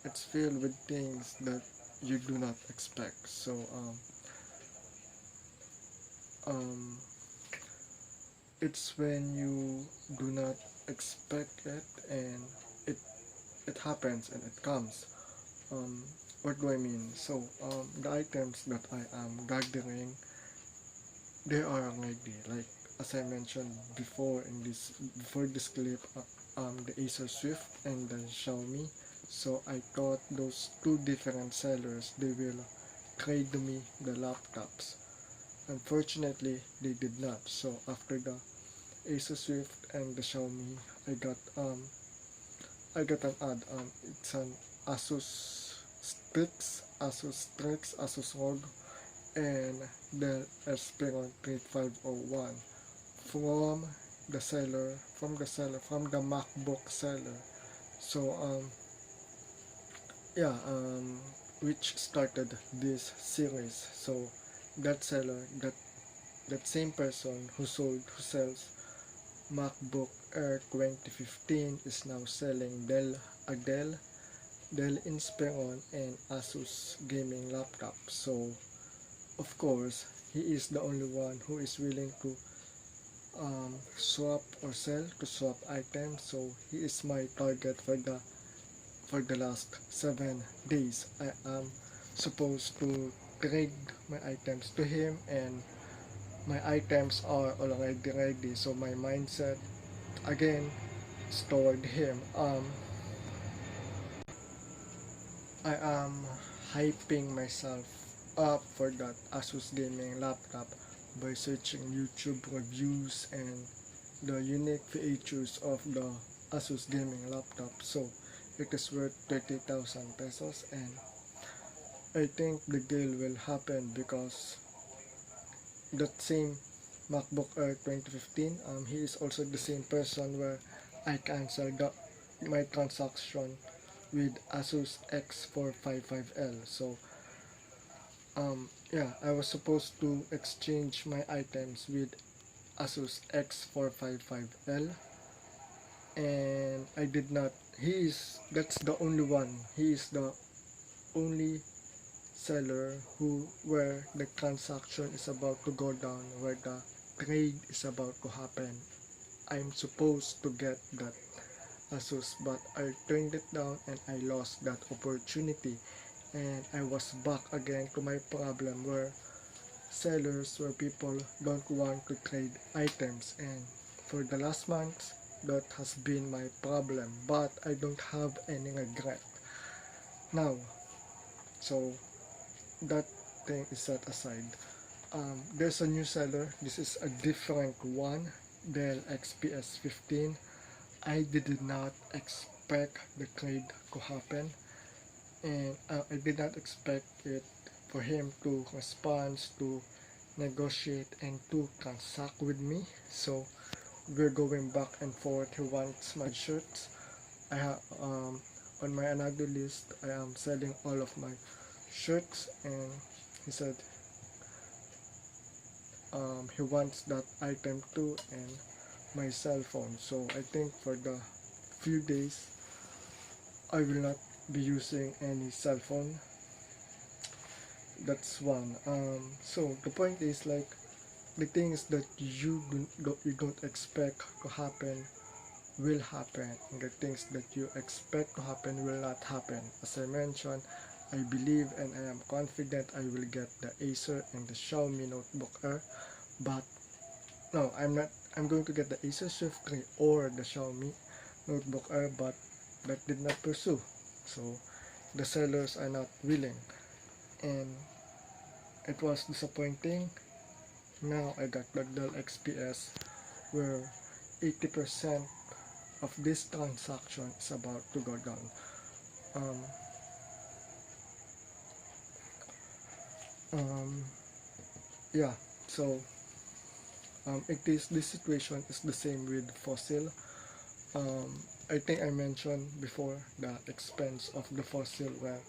it's filled with things that you do not expect. So um, it's when you do not expect it and it it happens and it comes. Um, what do I mean? So the items that I am gathering, they are already like as I mentioned before this clip, the Acer Swift and the Xiaomi. So I thought those two different sellers they will trade me the laptops. Unfortunately, they did not. So after the Acer Swift and the Xiaomi, I got an ad. It's an Asus ROG, and the Esperon 3501 from from the MacBook seller. So yeah, which started this series. So that seller, that same person who sells MacBook Air 2015 is now selling Dell Inspiron and Asus gaming laptop. So of course he is the only one who is willing to swap items. So he is my target for the last 7 days. I am supposed to trade my items to him, and my items are already ready. So my mindset again is toward him. I am hyping myself up for that Asus gaming laptop by searching YouTube reviews and the unique features of the Asus gaming laptop. So it is worth 30,000 pesos, and I think the deal will happen because that same MacBook Air 2015. He is also the same person where I canceled my transaction with Asus X455L. So yeah, I was supposed to exchange my items with Asus X455L, and I did not. That's the only one. He is the only seller where the transaction is about to go down, where the trade is about to happen. I'm supposed to get that Asus, but I turned it down and I lost that opportunity, and I was back again to my problem where people don't want to trade items, and for the last month that has been my problem, but I don't have any regret now. So that thing is set aside. There's a new seller. This is a different one, Dell XPS 15. I did not expect the trade to happen, and I did not expect it for him to respond, to negotiate, and to transact with me. So we're going back and forth. He wants my shirts. I have on my another list. I am selling all of my shirts, and he said he wants that item too, and my cell phone. So I think for the few days I will not be using any cell phone. That's one. So the point is, like, the things that you don't expect to happen will happen, and the things that you expect to happen will not happen. As I mentioned, I believe and I am confident I will get the Acer and the Xiaomi Notebook Air, but no, I'm not. I'm going to get the Acer Shift 3 or the Xiaomi Notebook Air, but that did not pursue. So the sellers are not willing, and it was disappointing. Now I got the Dell XPS where 80% of this transaction is about to go down. Um, yeah, so this situation is the same with Fossil. I think I mentioned before the expense of the Fossil, where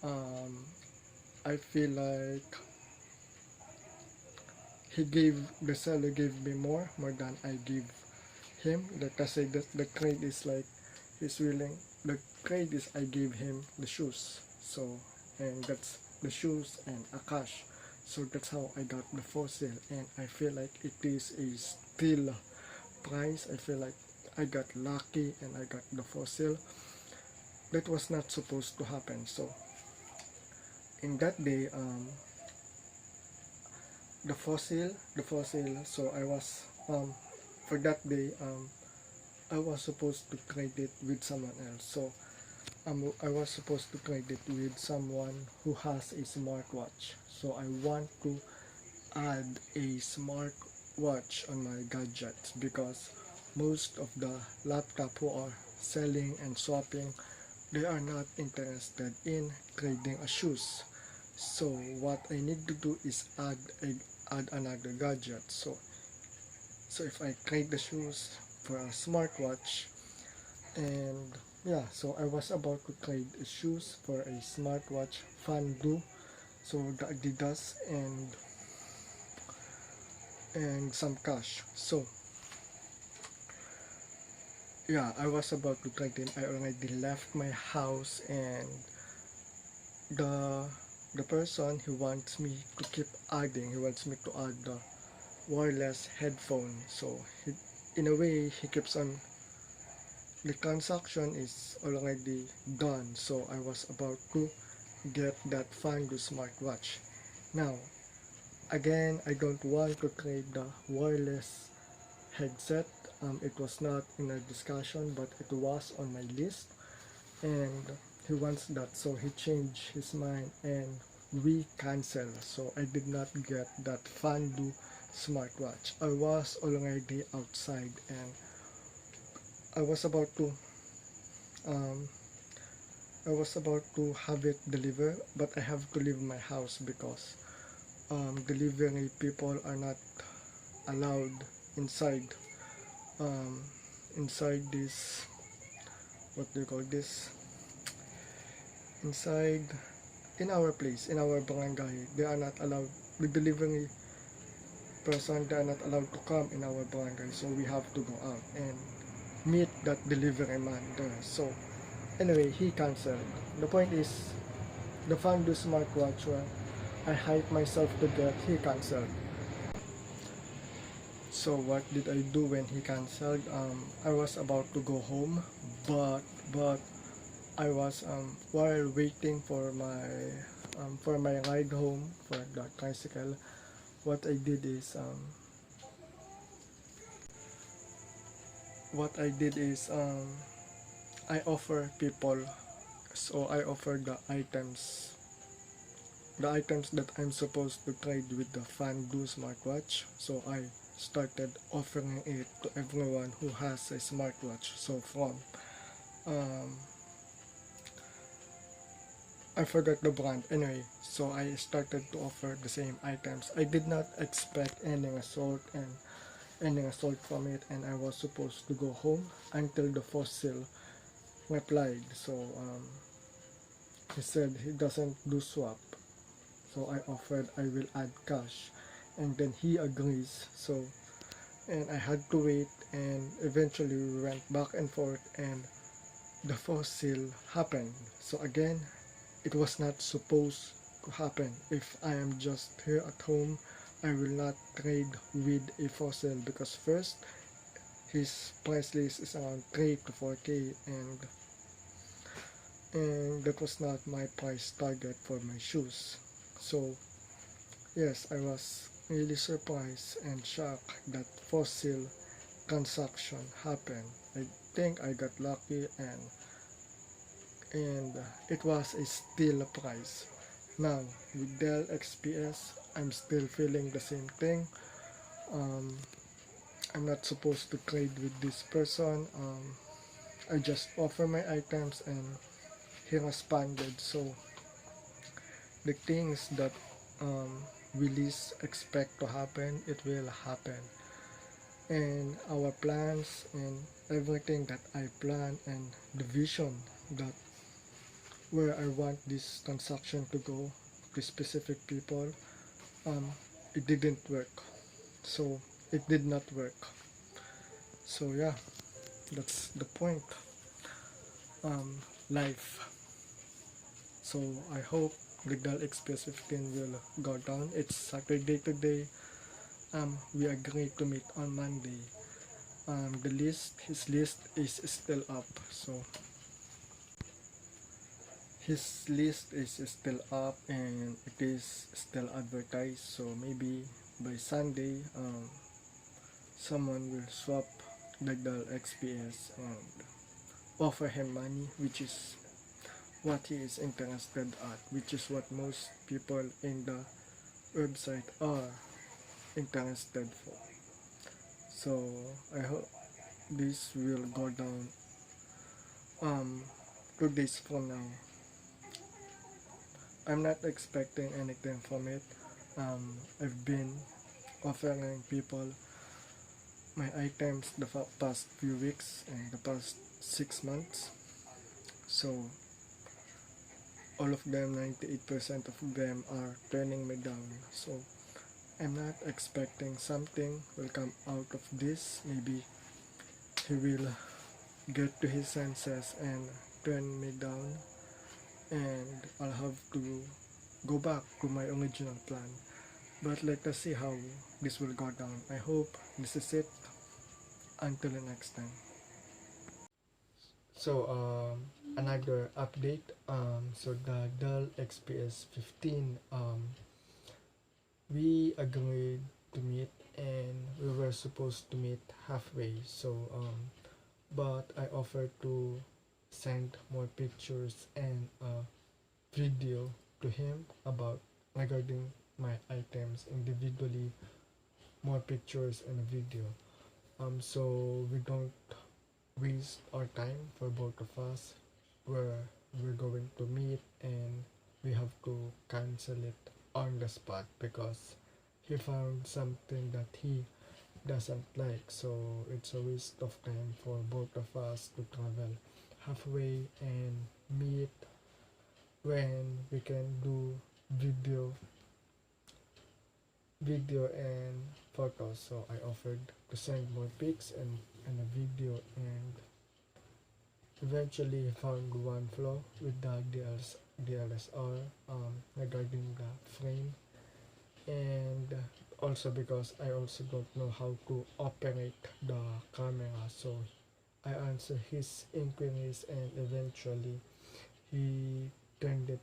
um, I feel like the seller gave me more than I give him. Like I say, the trade is like he's willing. The trade is I gave him the shoes. So, and that's the shoes and a cash. So that's how I got the Fossil, and I feel like it is a steal price. I feel like I got lucky and I got the Fossil. That was not supposed to happen. So in that day, the fossil. So I was for that day, I was supposed to trade it with someone else. So I was supposed to trade it with someone who has a smartwatch. So I want to add a smartwatch on my gadgets, because most of the laptop who are selling and swapping, they are not interested in trading a shoes. So what I need to do is add another gadget. So if I trade the shoes for a smartwatch, and yeah, so I was about to trade shoes for a smartwatch Fandu, so the Adidas, and some cash. So yeah, I was about to trade in. I already left my house, and the the person who wants me to keep adding, he wants me to add the wireless headphone. So in a way, he keeps on. The transaction is already done, so I was about to get that Fandu smartwatch. Now, again, I don't want to trade the wireless headset. It was not in a discussion, but it was on my list, and he wants that, so he changed his mind and we cancel. So I did not get that Fandu smartwatch. I was already outside, and I was about to um, have it delivered, but I have to leave my house because delivery people are not allowed inside, um, inside this, what do you call this, inside, in our place, in our barangay. They are not allowed, the delivery person, they are not allowed to come in our barangay, so we have to go out and meet that delivery man there. So anyway, he cancelled. The point is, the Fandu smartwatch, where I hyped myself to get, he cancelled. So what did I do when he cancelled? I was about to go home, but I was while waiting for my ride home for the tricycle. What I did is what I did is I offer people. So I offer the items that I'm supposed to trade with the Fandu smartwatch. So I started offering it to everyone who has a smartwatch. So from um, I forgot the brand anyway. So I started to offer the same items. I did not expect any assault from it, and I was supposed to go home until the fossil replied. So he said he doesn't do swap. So I offered I will add cash, and then he agrees. So and I had to wait, and eventually we went back and forth, and the fossil happened. So again, it was not supposed to happen. If I am just here at home, I will not trade with a fossil, because first, his price list is around 3 to 4k, and that was not my price target for my shoes. So yes, I was really surprised and shocked that fossil transaction happened. I think I got lucky, and it was a steal price. Now with Dell XPS, I'm still feeling the same thing. um, I'm not supposed to trade with this person. I just offer my items and he responded. So the things that we least expect to happen, it will happen. And our plans and everything that I plan, and the vision that where I want this transaction to go to specific people, um, it didn't work. So it did not work. So yeah, that's the point. Life. So I hope the Dell XPS 15 will go down. It's Saturday today. We agreed to meet on Monday. His list is still up. So his list is still up, and it is still advertised. So maybe by Sunday, someone will swap the Dell XPS and offer him money, which is what he is interested at, which is what most people in the website are interested for. So I hope this will go down um 2 days from now. I'm not expecting anything from it. I've been offering people my items the past few weeks and the past 6 months. So all of them, 98% of them are turning me down. So I'm not expecting something will come out of this. Maybe he will get to his senses and turn me down, and I'll have to go back to my original plan. But let us see how this will go down. I hope this is it. Until the next time. So another update. So the Dell XPS 15, we agreed to meet, and we were supposed to meet halfway. So but I offered to send more pictures and video to him about regarding my items individually, more pictures and a video. So we don't waste our time for both of us, where we're going to meet and we have to cancel it on the spot because he found something that he doesn't like. So it's a waste of time for both of us to travel halfway and meet when we can do video and photos. So I offered to send more pics and a video, and eventually found one flaw with the DLSR regarding the frame, and also because I also don't know how to operate the camera. So I answered his inquiries, and eventually he turned it.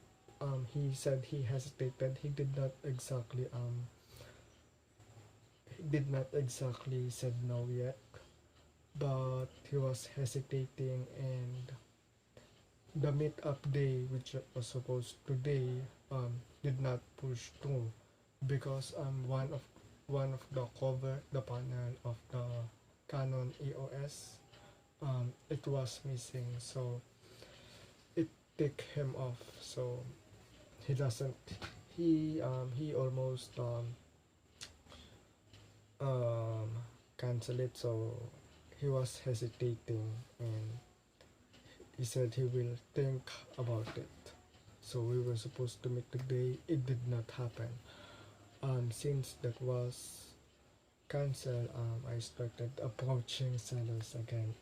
He said he hesitated. He did not exactly said no yet, but he was hesitating, and the meetup day, which was supposed today, did not push through because one of the cover, the panel of the Canon EOS, it was missing. So it took him off. So he doesn't. He almost um cancel it. So he was hesitating, and he said he will think about it. So we were supposed to meet today. It did not happen. Since that was cancelled, I started approaching sellers again.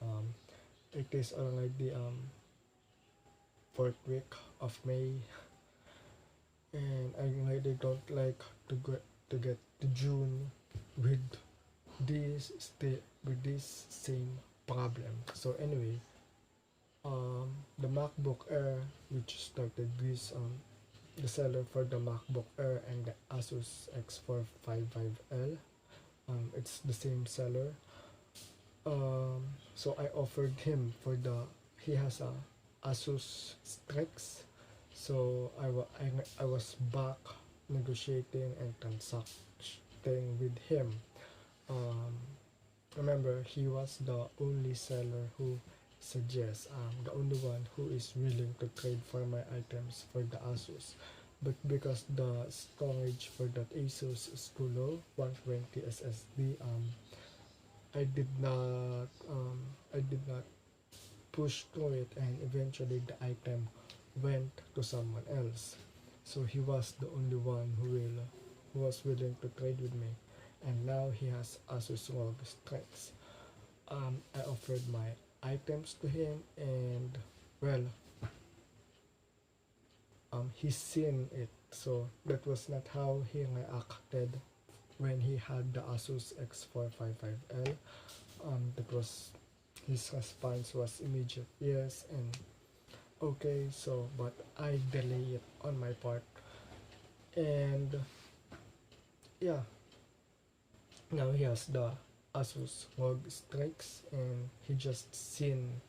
It is already fourth week of May, and I really don't like to get to June with this same problem. So anyway, the MacBook Air, which started this the seller for the MacBook Air and the Asus X455L, it's the same seller. So I offered him for the he has a Asus Strix. So I was back negotiating and transacting with him. um, Remember, he was the only seller who suggests, the only one who is willing to trade for my items for the Asus. But because the storage for that Asus is too low, 120 SSD, I did not push through it, and eventually the item went to someone else. So he was the only one who was willing to trade with me, and now he has Asus ROG Strix. I offered my items to him, and well, he's seen it. So that was not how he reacted when he had the Asus X455L. That was his response was immediate yes and okay. So but I delay it on my part, and yeah, now he has the Asus ROG Strix, and he just seen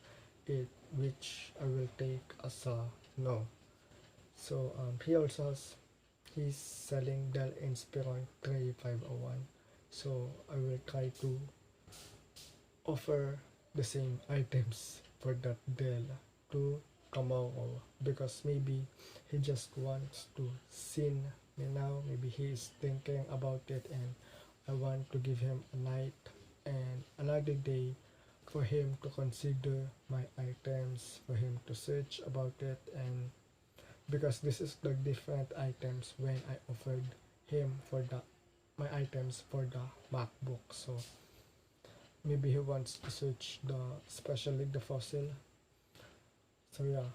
it, which I will take as a no. So he also has he's selling Dell Inspiron 3501. So I will try to offer the same items for that Dell to tomorrow, because maybe he just wants to see me now. Maybe he is thinking about it, and I want to give him a night and another day for him to consider my items, for him to search about it, and because this is the different items when I offered him for the my items for the MacBook. So maybe he wants to search the especially the fossil. So yeah,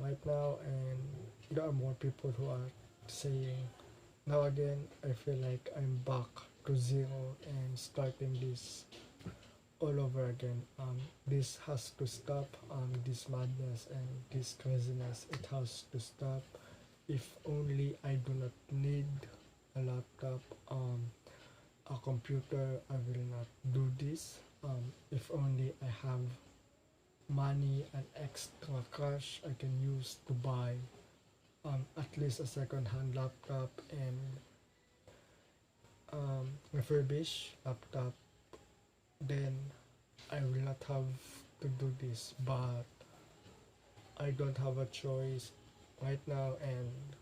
right now, and there are more people who are saying now again I feel like I'm back to zero and starting this all over again. This has to stop. This madness and this craziness, it has to stop. If only I do not need a laptop, a computer, I will not do this. If only I have money and extra cash I can use to buy at least a second-hand laptop and refurbished laptop, then I will not have to do this. But I don't have a choice right now, and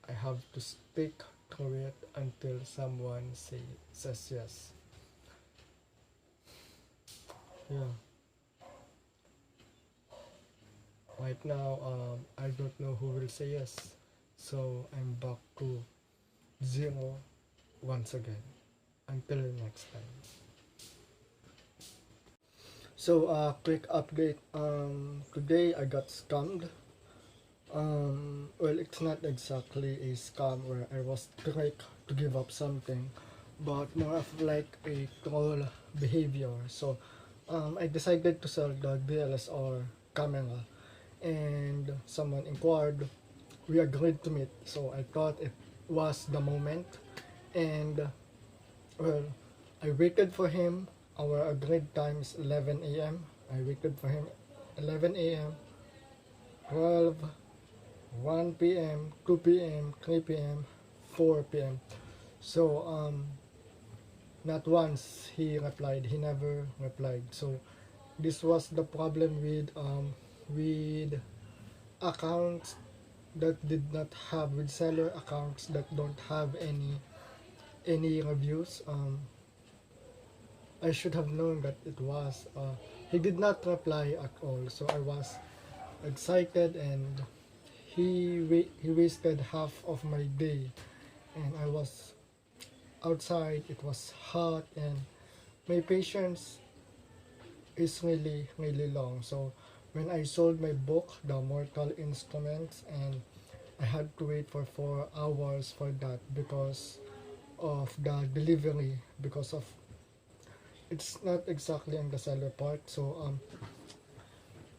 I have to stick through it until someone says yes. Yeah. Right now, I don't know who will say yes. So I'm back to zero once again. Until next time. So, quick update. Today I got scammed. Well, it's not exactly a scam where I was tricked to give up something, but more of like a troll behavior. So, I decided to sell the DLSR camera, and someone inquired. We agreed to meet, so I thought it was the moment, and well, I waited for him. Our agreed time is 11 a.m. I waited for him 11 a.m., 12, 1 p.m., 2 p.m., 3 p.m., 4 p.m. So, not once he replied. He never replied. So, this was the problem with accounts that did not have, with seller accounts that don't have any reviews. I should have known that it was. He did not reply at all. So I was excited, and he wasted half of my day, and I was outside. It was hot, and my patience is really long. So when I sold my book, The Mortal Instruments, and I had to wait for 4 hours for that because of the delivery, because of it's not exactly on the seller part. So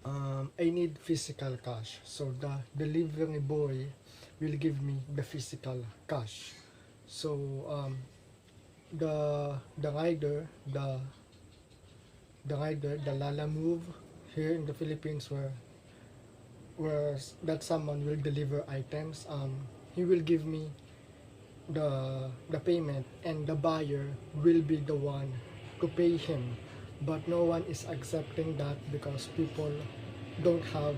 I need physical cash. So the delivery boy will give me the physical cash. So the rider, the Lala Move here in the Philippines, where that someone will deliver items. He will give me the payment, and the buyer will be the one to pay him. But no one is accepting that because people don't have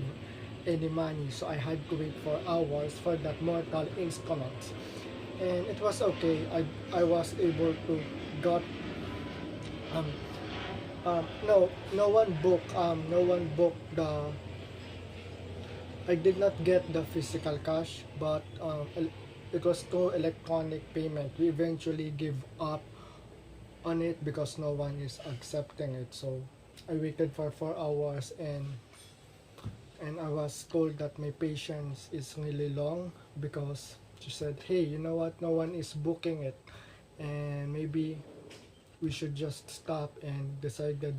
any money. So I had to wait for hours for that mortal instrument, and it was okay. I was able to got um no one booked the I did not get the physical cash, but it was through electronic payment. We eventually give up on it because no one is accepting it. So I waited for 4 hours, and I was told that my patience is really long because she said, "Hey, you know what? No one is booking it, and maybe we should just stop and decided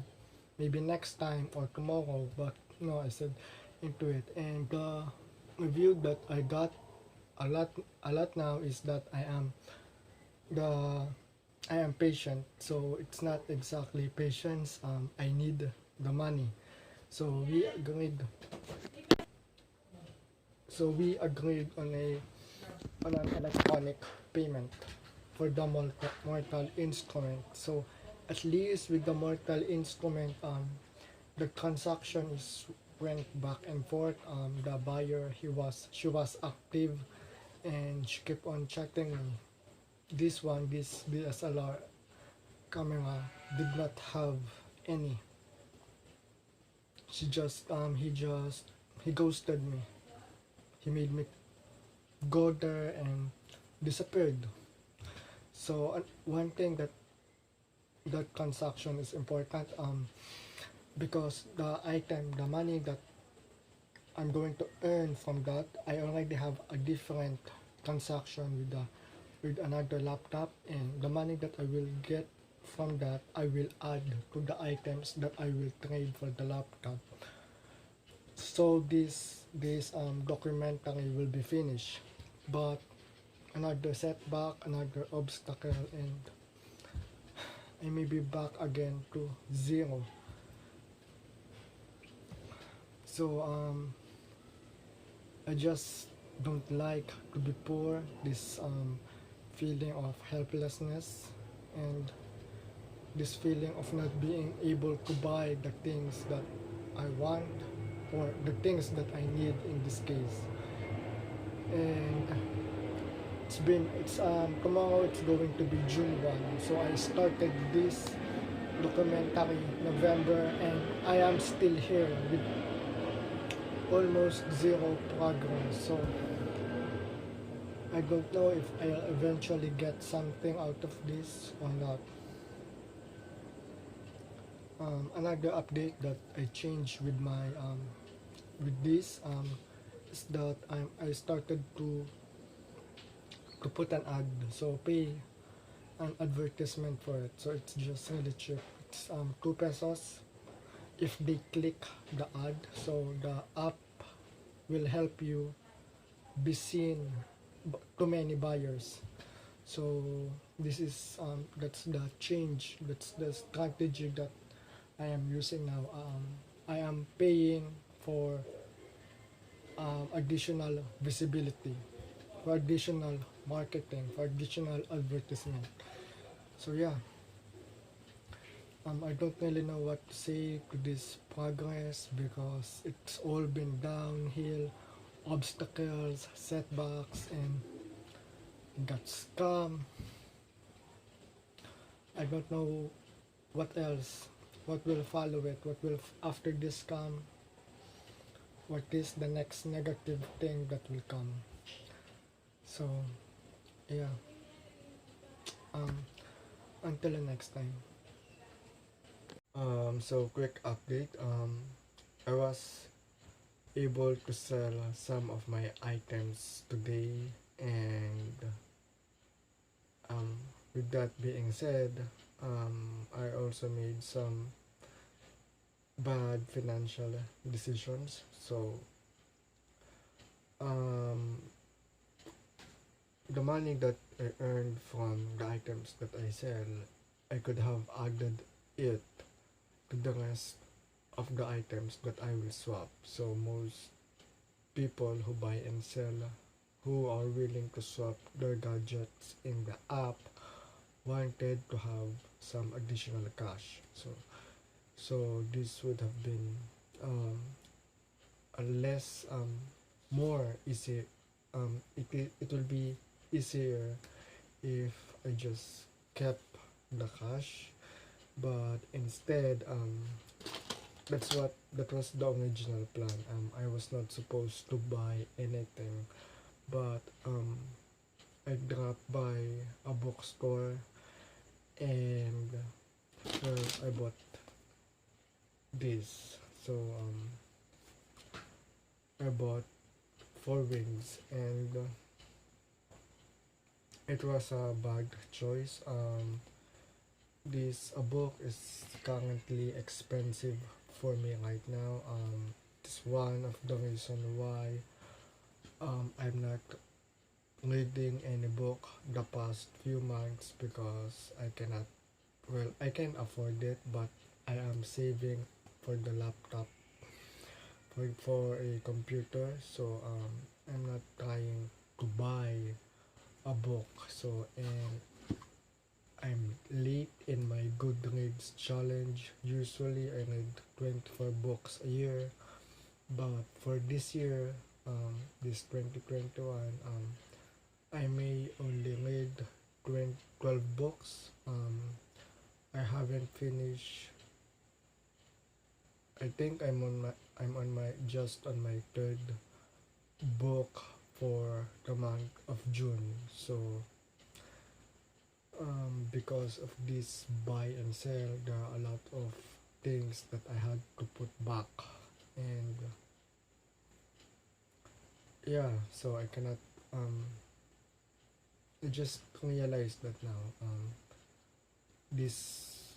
maybe next time or tomorrow." But no, I said into it, and the review that I got a lot now is that the I am patient. So it's not exactly patience. I need the money. So we agreed on an electronic payment for the mortal instrument. So at least with the mortal instrument, the transaction is went back and forth. The buyer, she was active, and she kept on chatting me. This DSLR camera did not have any. He ghosted me. He made me go there and disappeared. So one thing that transaction is important, because the money that I'm going to earn from that, I already have a different transaction with another laptop, and the money that I will get from that, I will add to the items that I will trade for the laptop. So this documentary will be finished, but another setback, another obstacle, and I may be back again to zero. So I just don't like to be poor. This feeling of helplessness, and this feeling of not being able to buy the things that I want, or the things that I need in this case. And it's tomorrow it's going to be June 1. So I started this documentary November, and I am still here with almost zero progress. So I don't know if I'll eventually get something out of this or not. Another update that I changed with my with this is that I started to put an ad, so pay an advertisement for it. So it's just really cheap. It's 2 pesos if they click the ad. So the app will help you be seen to many buyers. So this is that's the change, that's the strategy that I am using now. I am paying for additional visibility, for additional marketing, for additional advertisement. So yeah, I don't really know what to say to this progress because it's all been downhill, obstacles, setbacks, and got scam. I don't know what else, what will follow it, what will after this scam, what is the next negative thing that will come. So yeah, um, until the next time. So quick update. I was able to sell some of my items today, and um, with that being said, I also made some bad financial decisions. So um, the money that I earned from the items that I sell, I could have added it to the rest of the items that I will swap. So most people who buy and sell, who are willing to swap their gadgets in the app, wanted to have some additional cash. So this would have been a less more easy. It will be easier if I just kept the cash, but instead that was the original plan. I was not supposed to buy anything, but I dropped by a bookstore, and I bought this. So I bought Four Wings, and it was a bad choice. This book is currently expensive for me right now. It's one of the reason why I'm not reading any book the past few months, because I can afford it, but I am saving for the laptop, for a computer. So I'm not trying to buy a book. So, and I'm late in my Goodreads challenge. Usually I read 24 books a year, but for this year, this 2021, I may only read 12 books. I haven't finished. I think I'm on my just on my third book for the month of June. So because of this buy and sell, there are a lot of things that I had to put back, and yeah, so I cannot I just realized that now, this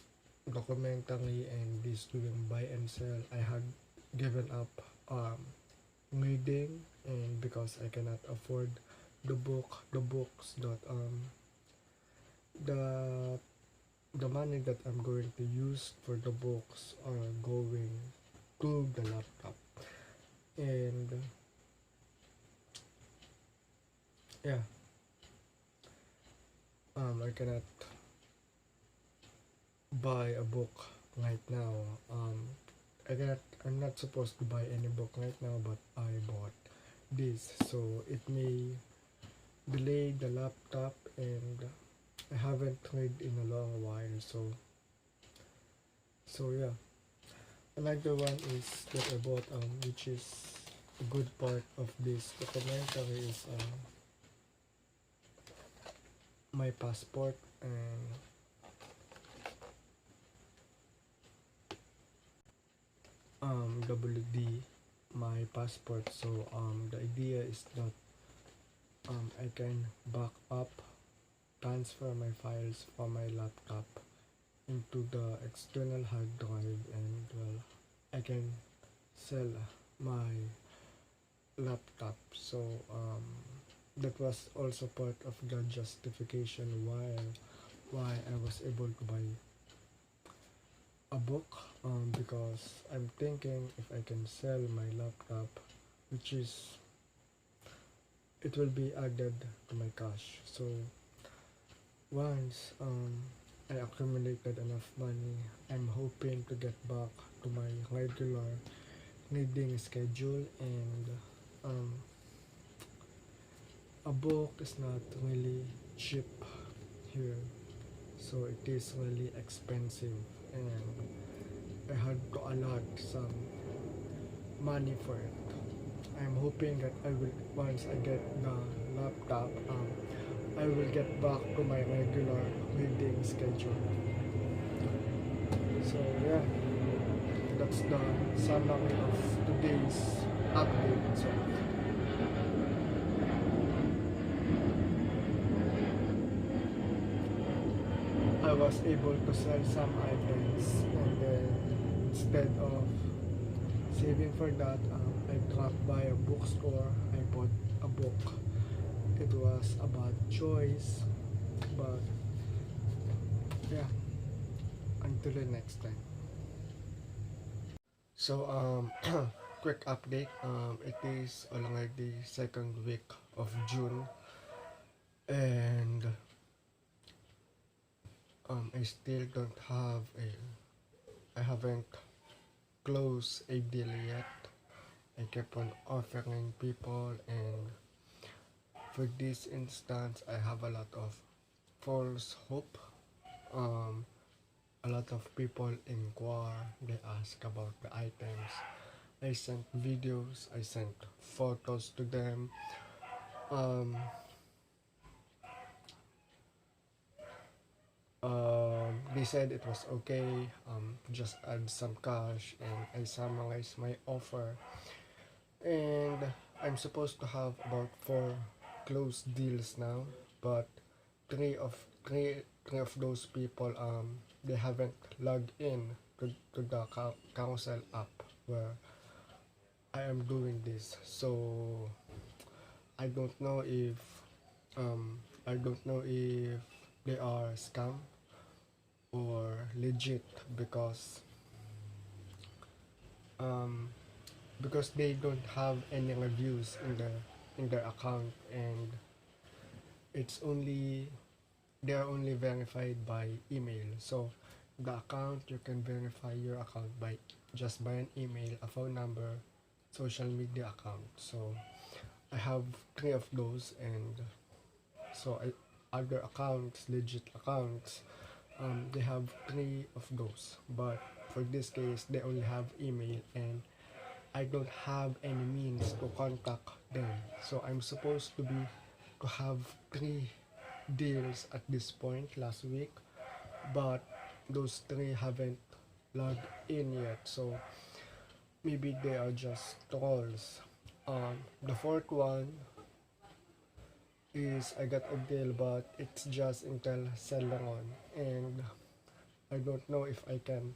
documentary and this doing buy and sell, I had given up reading, and because I cannot afford the books that the money that I'm going to use for the books are going to the laptop. And yeah, I cannot buy a book right now. I'm not supposed to buy any book right now, but I bought this, so it may delayed the laptop, and I haven't read in a long while. So yeah. Another one is that I bought, which is a good part of this documentary, is my passport and WD my passport. So the idea is that I can back up, transfer my files from my laptop into the external hard drive, and well, I can sell my laptop. So that was also part of the justification why I was able to buy a book, because I'm thinking if I can sell my laptop, which is it will be added to my cash. So once I accumulated enough money, I'm hoping to get back to my regular reading schedule, and um, a book is not really cheap here, so it is really expensive, and I had to allot some money for it. I'm hoping that I will, once I get the laptop, I will get back to my regular reading schedule. So yeah, that's the summary of today's update. So I was able to sell some items, and then instead of saving for that, I dropped by a bookstore. I bought a book. It was a bad choice, but yeah, until the next time. So quick update. It is already second week of June, and I still don't have a. I haven't closed a deal yet. I kept on offering people, and for this instance, I have a lot of false hope. Um, a lot of people inquire. They ask about the items. I sent videos. I sent photos to them. Um, they said it was okay. Just add some cash, and I summarized my offer. And I'm supposed to have about four closed deals now, but three of three of those people, they haven't logged in to the carousel app where I am doing this. So I don't know if I don't know if they are scam or legit, um because they don't have any reviews in their account, and it's only they're only verified by email. So the account, you can verify your account by just by an email, a phone number, social media account. So I have three of those, and so other accounts, legit accounts, they have three of those. But for this case, they only have email, and I don't have any means to contact them. So I'm supposed to have three deals at this point last week, but those three haven't logged in yet. So maybe they are just trolls. The fourth one is I got a deal, but it's just Intel Celeron, and I don't know if I can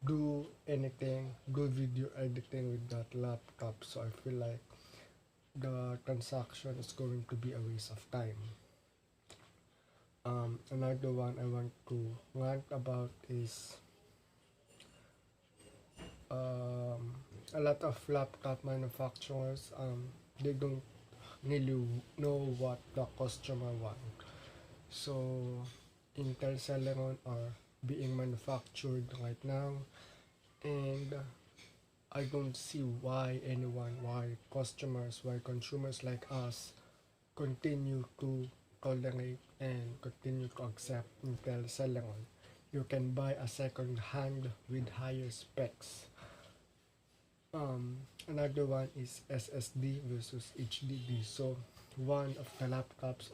do video editing with that laptop. So I feel like the transaction is going to be a waste of time. Another one I want to rant about is a lot of laptop manufacturers, they don't really know what the customer want. So Intel Celeron are being manufactured right now, and I don't see why customers, why consumers like us continue to tolerate and continue to accept Intel Celeron, you can buy a second hand with higher specs. Another one is SSD versus HDD. So one of the laptops,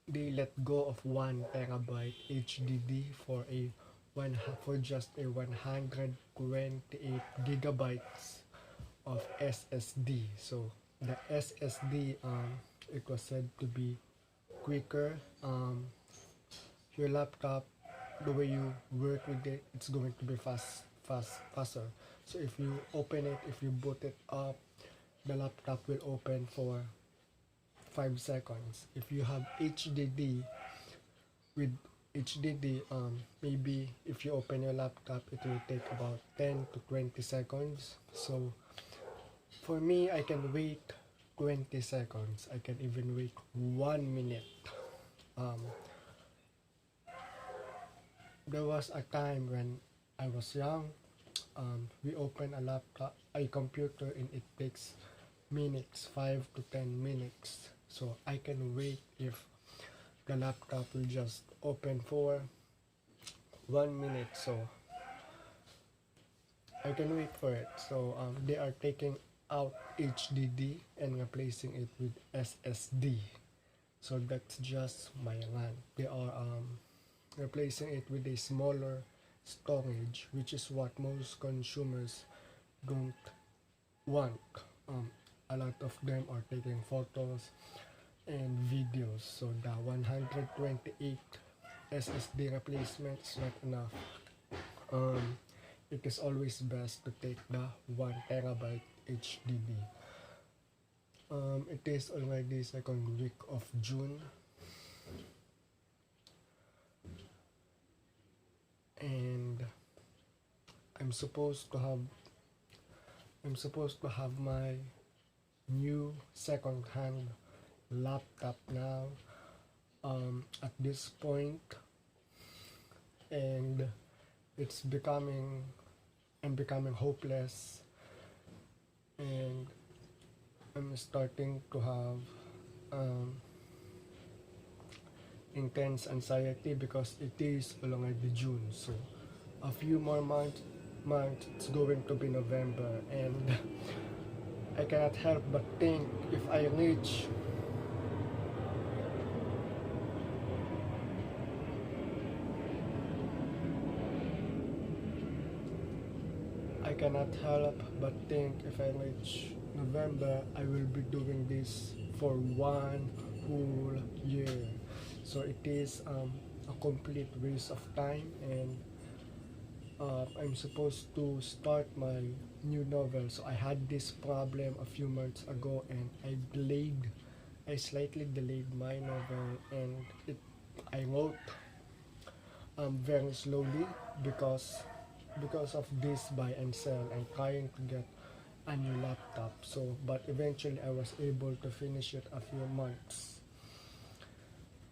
they let go of 1 terabyte HDD for just a 128 gigabytes of SSD. So the SSD, it was said to be quicker. Your laptop, the way you work with it, it's going to be faster. So if you open it, if you boot it up, the laptop will open for 5 seconds. If you have HDD, with HDD, maybe if you open your laptop, it will take about 10 to 20 seconds. So for me, I can wait 20 seconds. I can even wait 1 minute. There was a time when I was young, we open a computer, and it takes minutes, 5 to 10 minutes. So I can wait if the laptop will just open for 1 minute. So I can wait for it. So they are taking out HDD and replacing it with SSD. So that's just my rant. They are replacing it with a smaller storage, which is what most consumers don't want. A lot of them are taking photos and videos, so the 128 SSD replacement is not enough. It is always best to take the 1 terabyte HDD. It is already second week of June, and I'm supposed to have my new second-hand laptop now, at this point, and I'm becoming hopeless, and I'm starting to have intense anxiety because it is already June. So a few more months it's going to be November, and I cannot help but think if I reach November, I will be doing this for 1 whole year. So it is a complete waste of time, and I'm supposed to start my new novel. So I had this problem a few months ago, and I slightly delayed my novel, and I wrote very slowly because of this buy and sell and trying to get a new laptop. So but eventually I was able to finish it a few months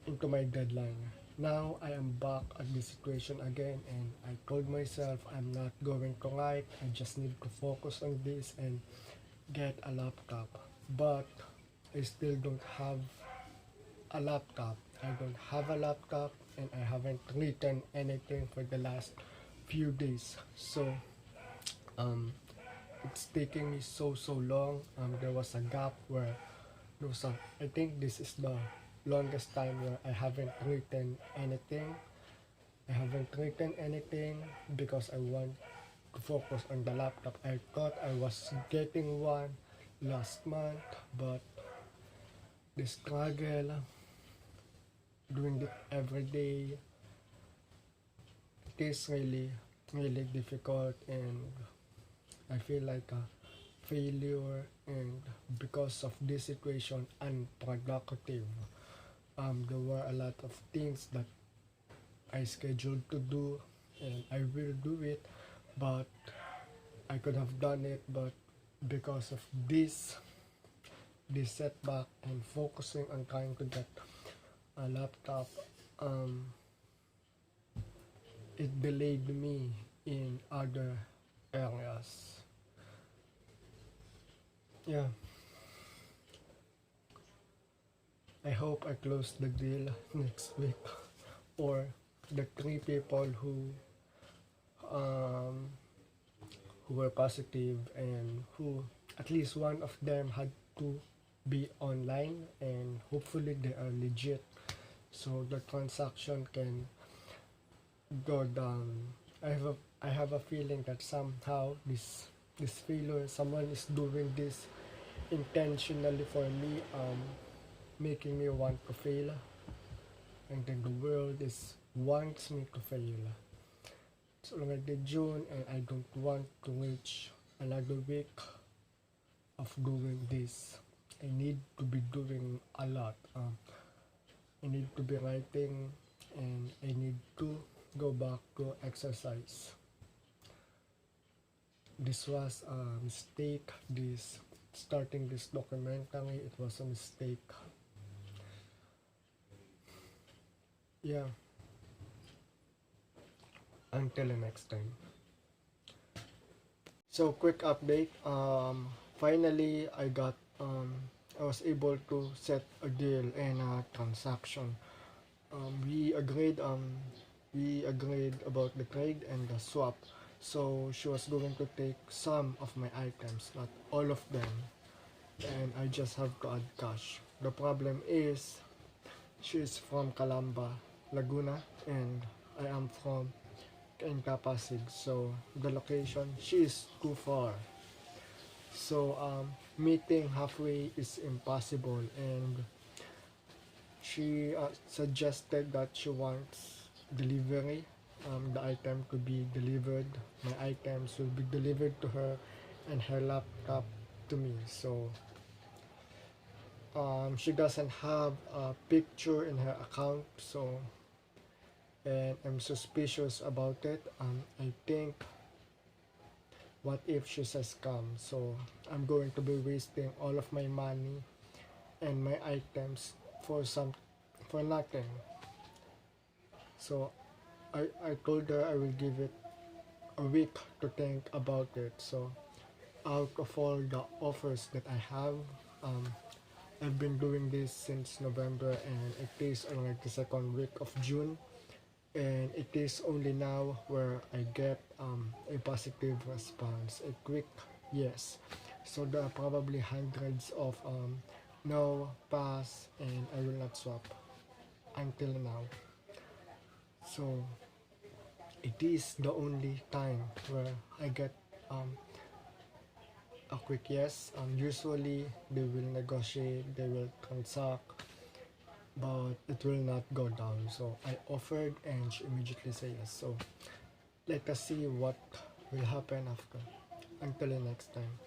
into my deadline. Now I am back at this situation again, and I told myself I'm not going to write. I just need to focus on this and get a laptop. But I still don't have a laptop. I don't have a laptop, and I haven't written anything for the last few days. So it's taking me so long. There was a gap where I think this is the longest time where I haven't written anything. Because I want to focus on the laptop. I thought I was getting one last month, but the struggle doing it every day, it is really difficult, and I feel like a failure, and because of this situation, unproductive. There were a lot of things that I scheduled to do, and I will do it, but I could have done it, but because of this setback and focusing on trying to get a laptop, it delayed me in other areas. Yeah. I hope I close the deal next week, or the three people um, who were positive, and who at least one of them had to be online, and hopefully they are legit, so the transaction can go down. I have a feeling that somehow this failure, someone is doing this intentionally for me, making me want to fail, and then the world is wants me to fail. It's already June and I don't want to reach another week of doing this. I need to be doing a lot. I need to be writing, and I need to go back to exercise. This was a mistake. This starting this documentary, it was a mistake. Yeah. Until the next time. So quick update. Finally I was able to set a deal and a transaction. We agreed about the trade and the swap. So she was going to take some of my items, not all of them, and I just have to add cash. The problem is she's from Calamba, Laguna, and I am from Pasig. So the location, she is too far. So meeting halfway is impossible, and she suggested that she wants delivery, the item to be delivered. My items will be delivered to her, and her laptop to me. So she doesn't have a picture in her account, so, and I'm suspicious about it. I think, what if she's a scam? So I'm going to be wasting all of my money and my items for nothing. So I told her I will give it a week to think about it. So out of all the offers that I have, I've been doing this since November, and it is already the second week of June, and it is only now where I get a positive response, a quick yes. So there are probably hundreds of no, pass, and I will not swap until now. So it is the only time where I get a quick yes. Usually they will negotiate, they will transact, but it will not go down. So I offered and she immediately said yes. So let us see what will happen after. Until the next time.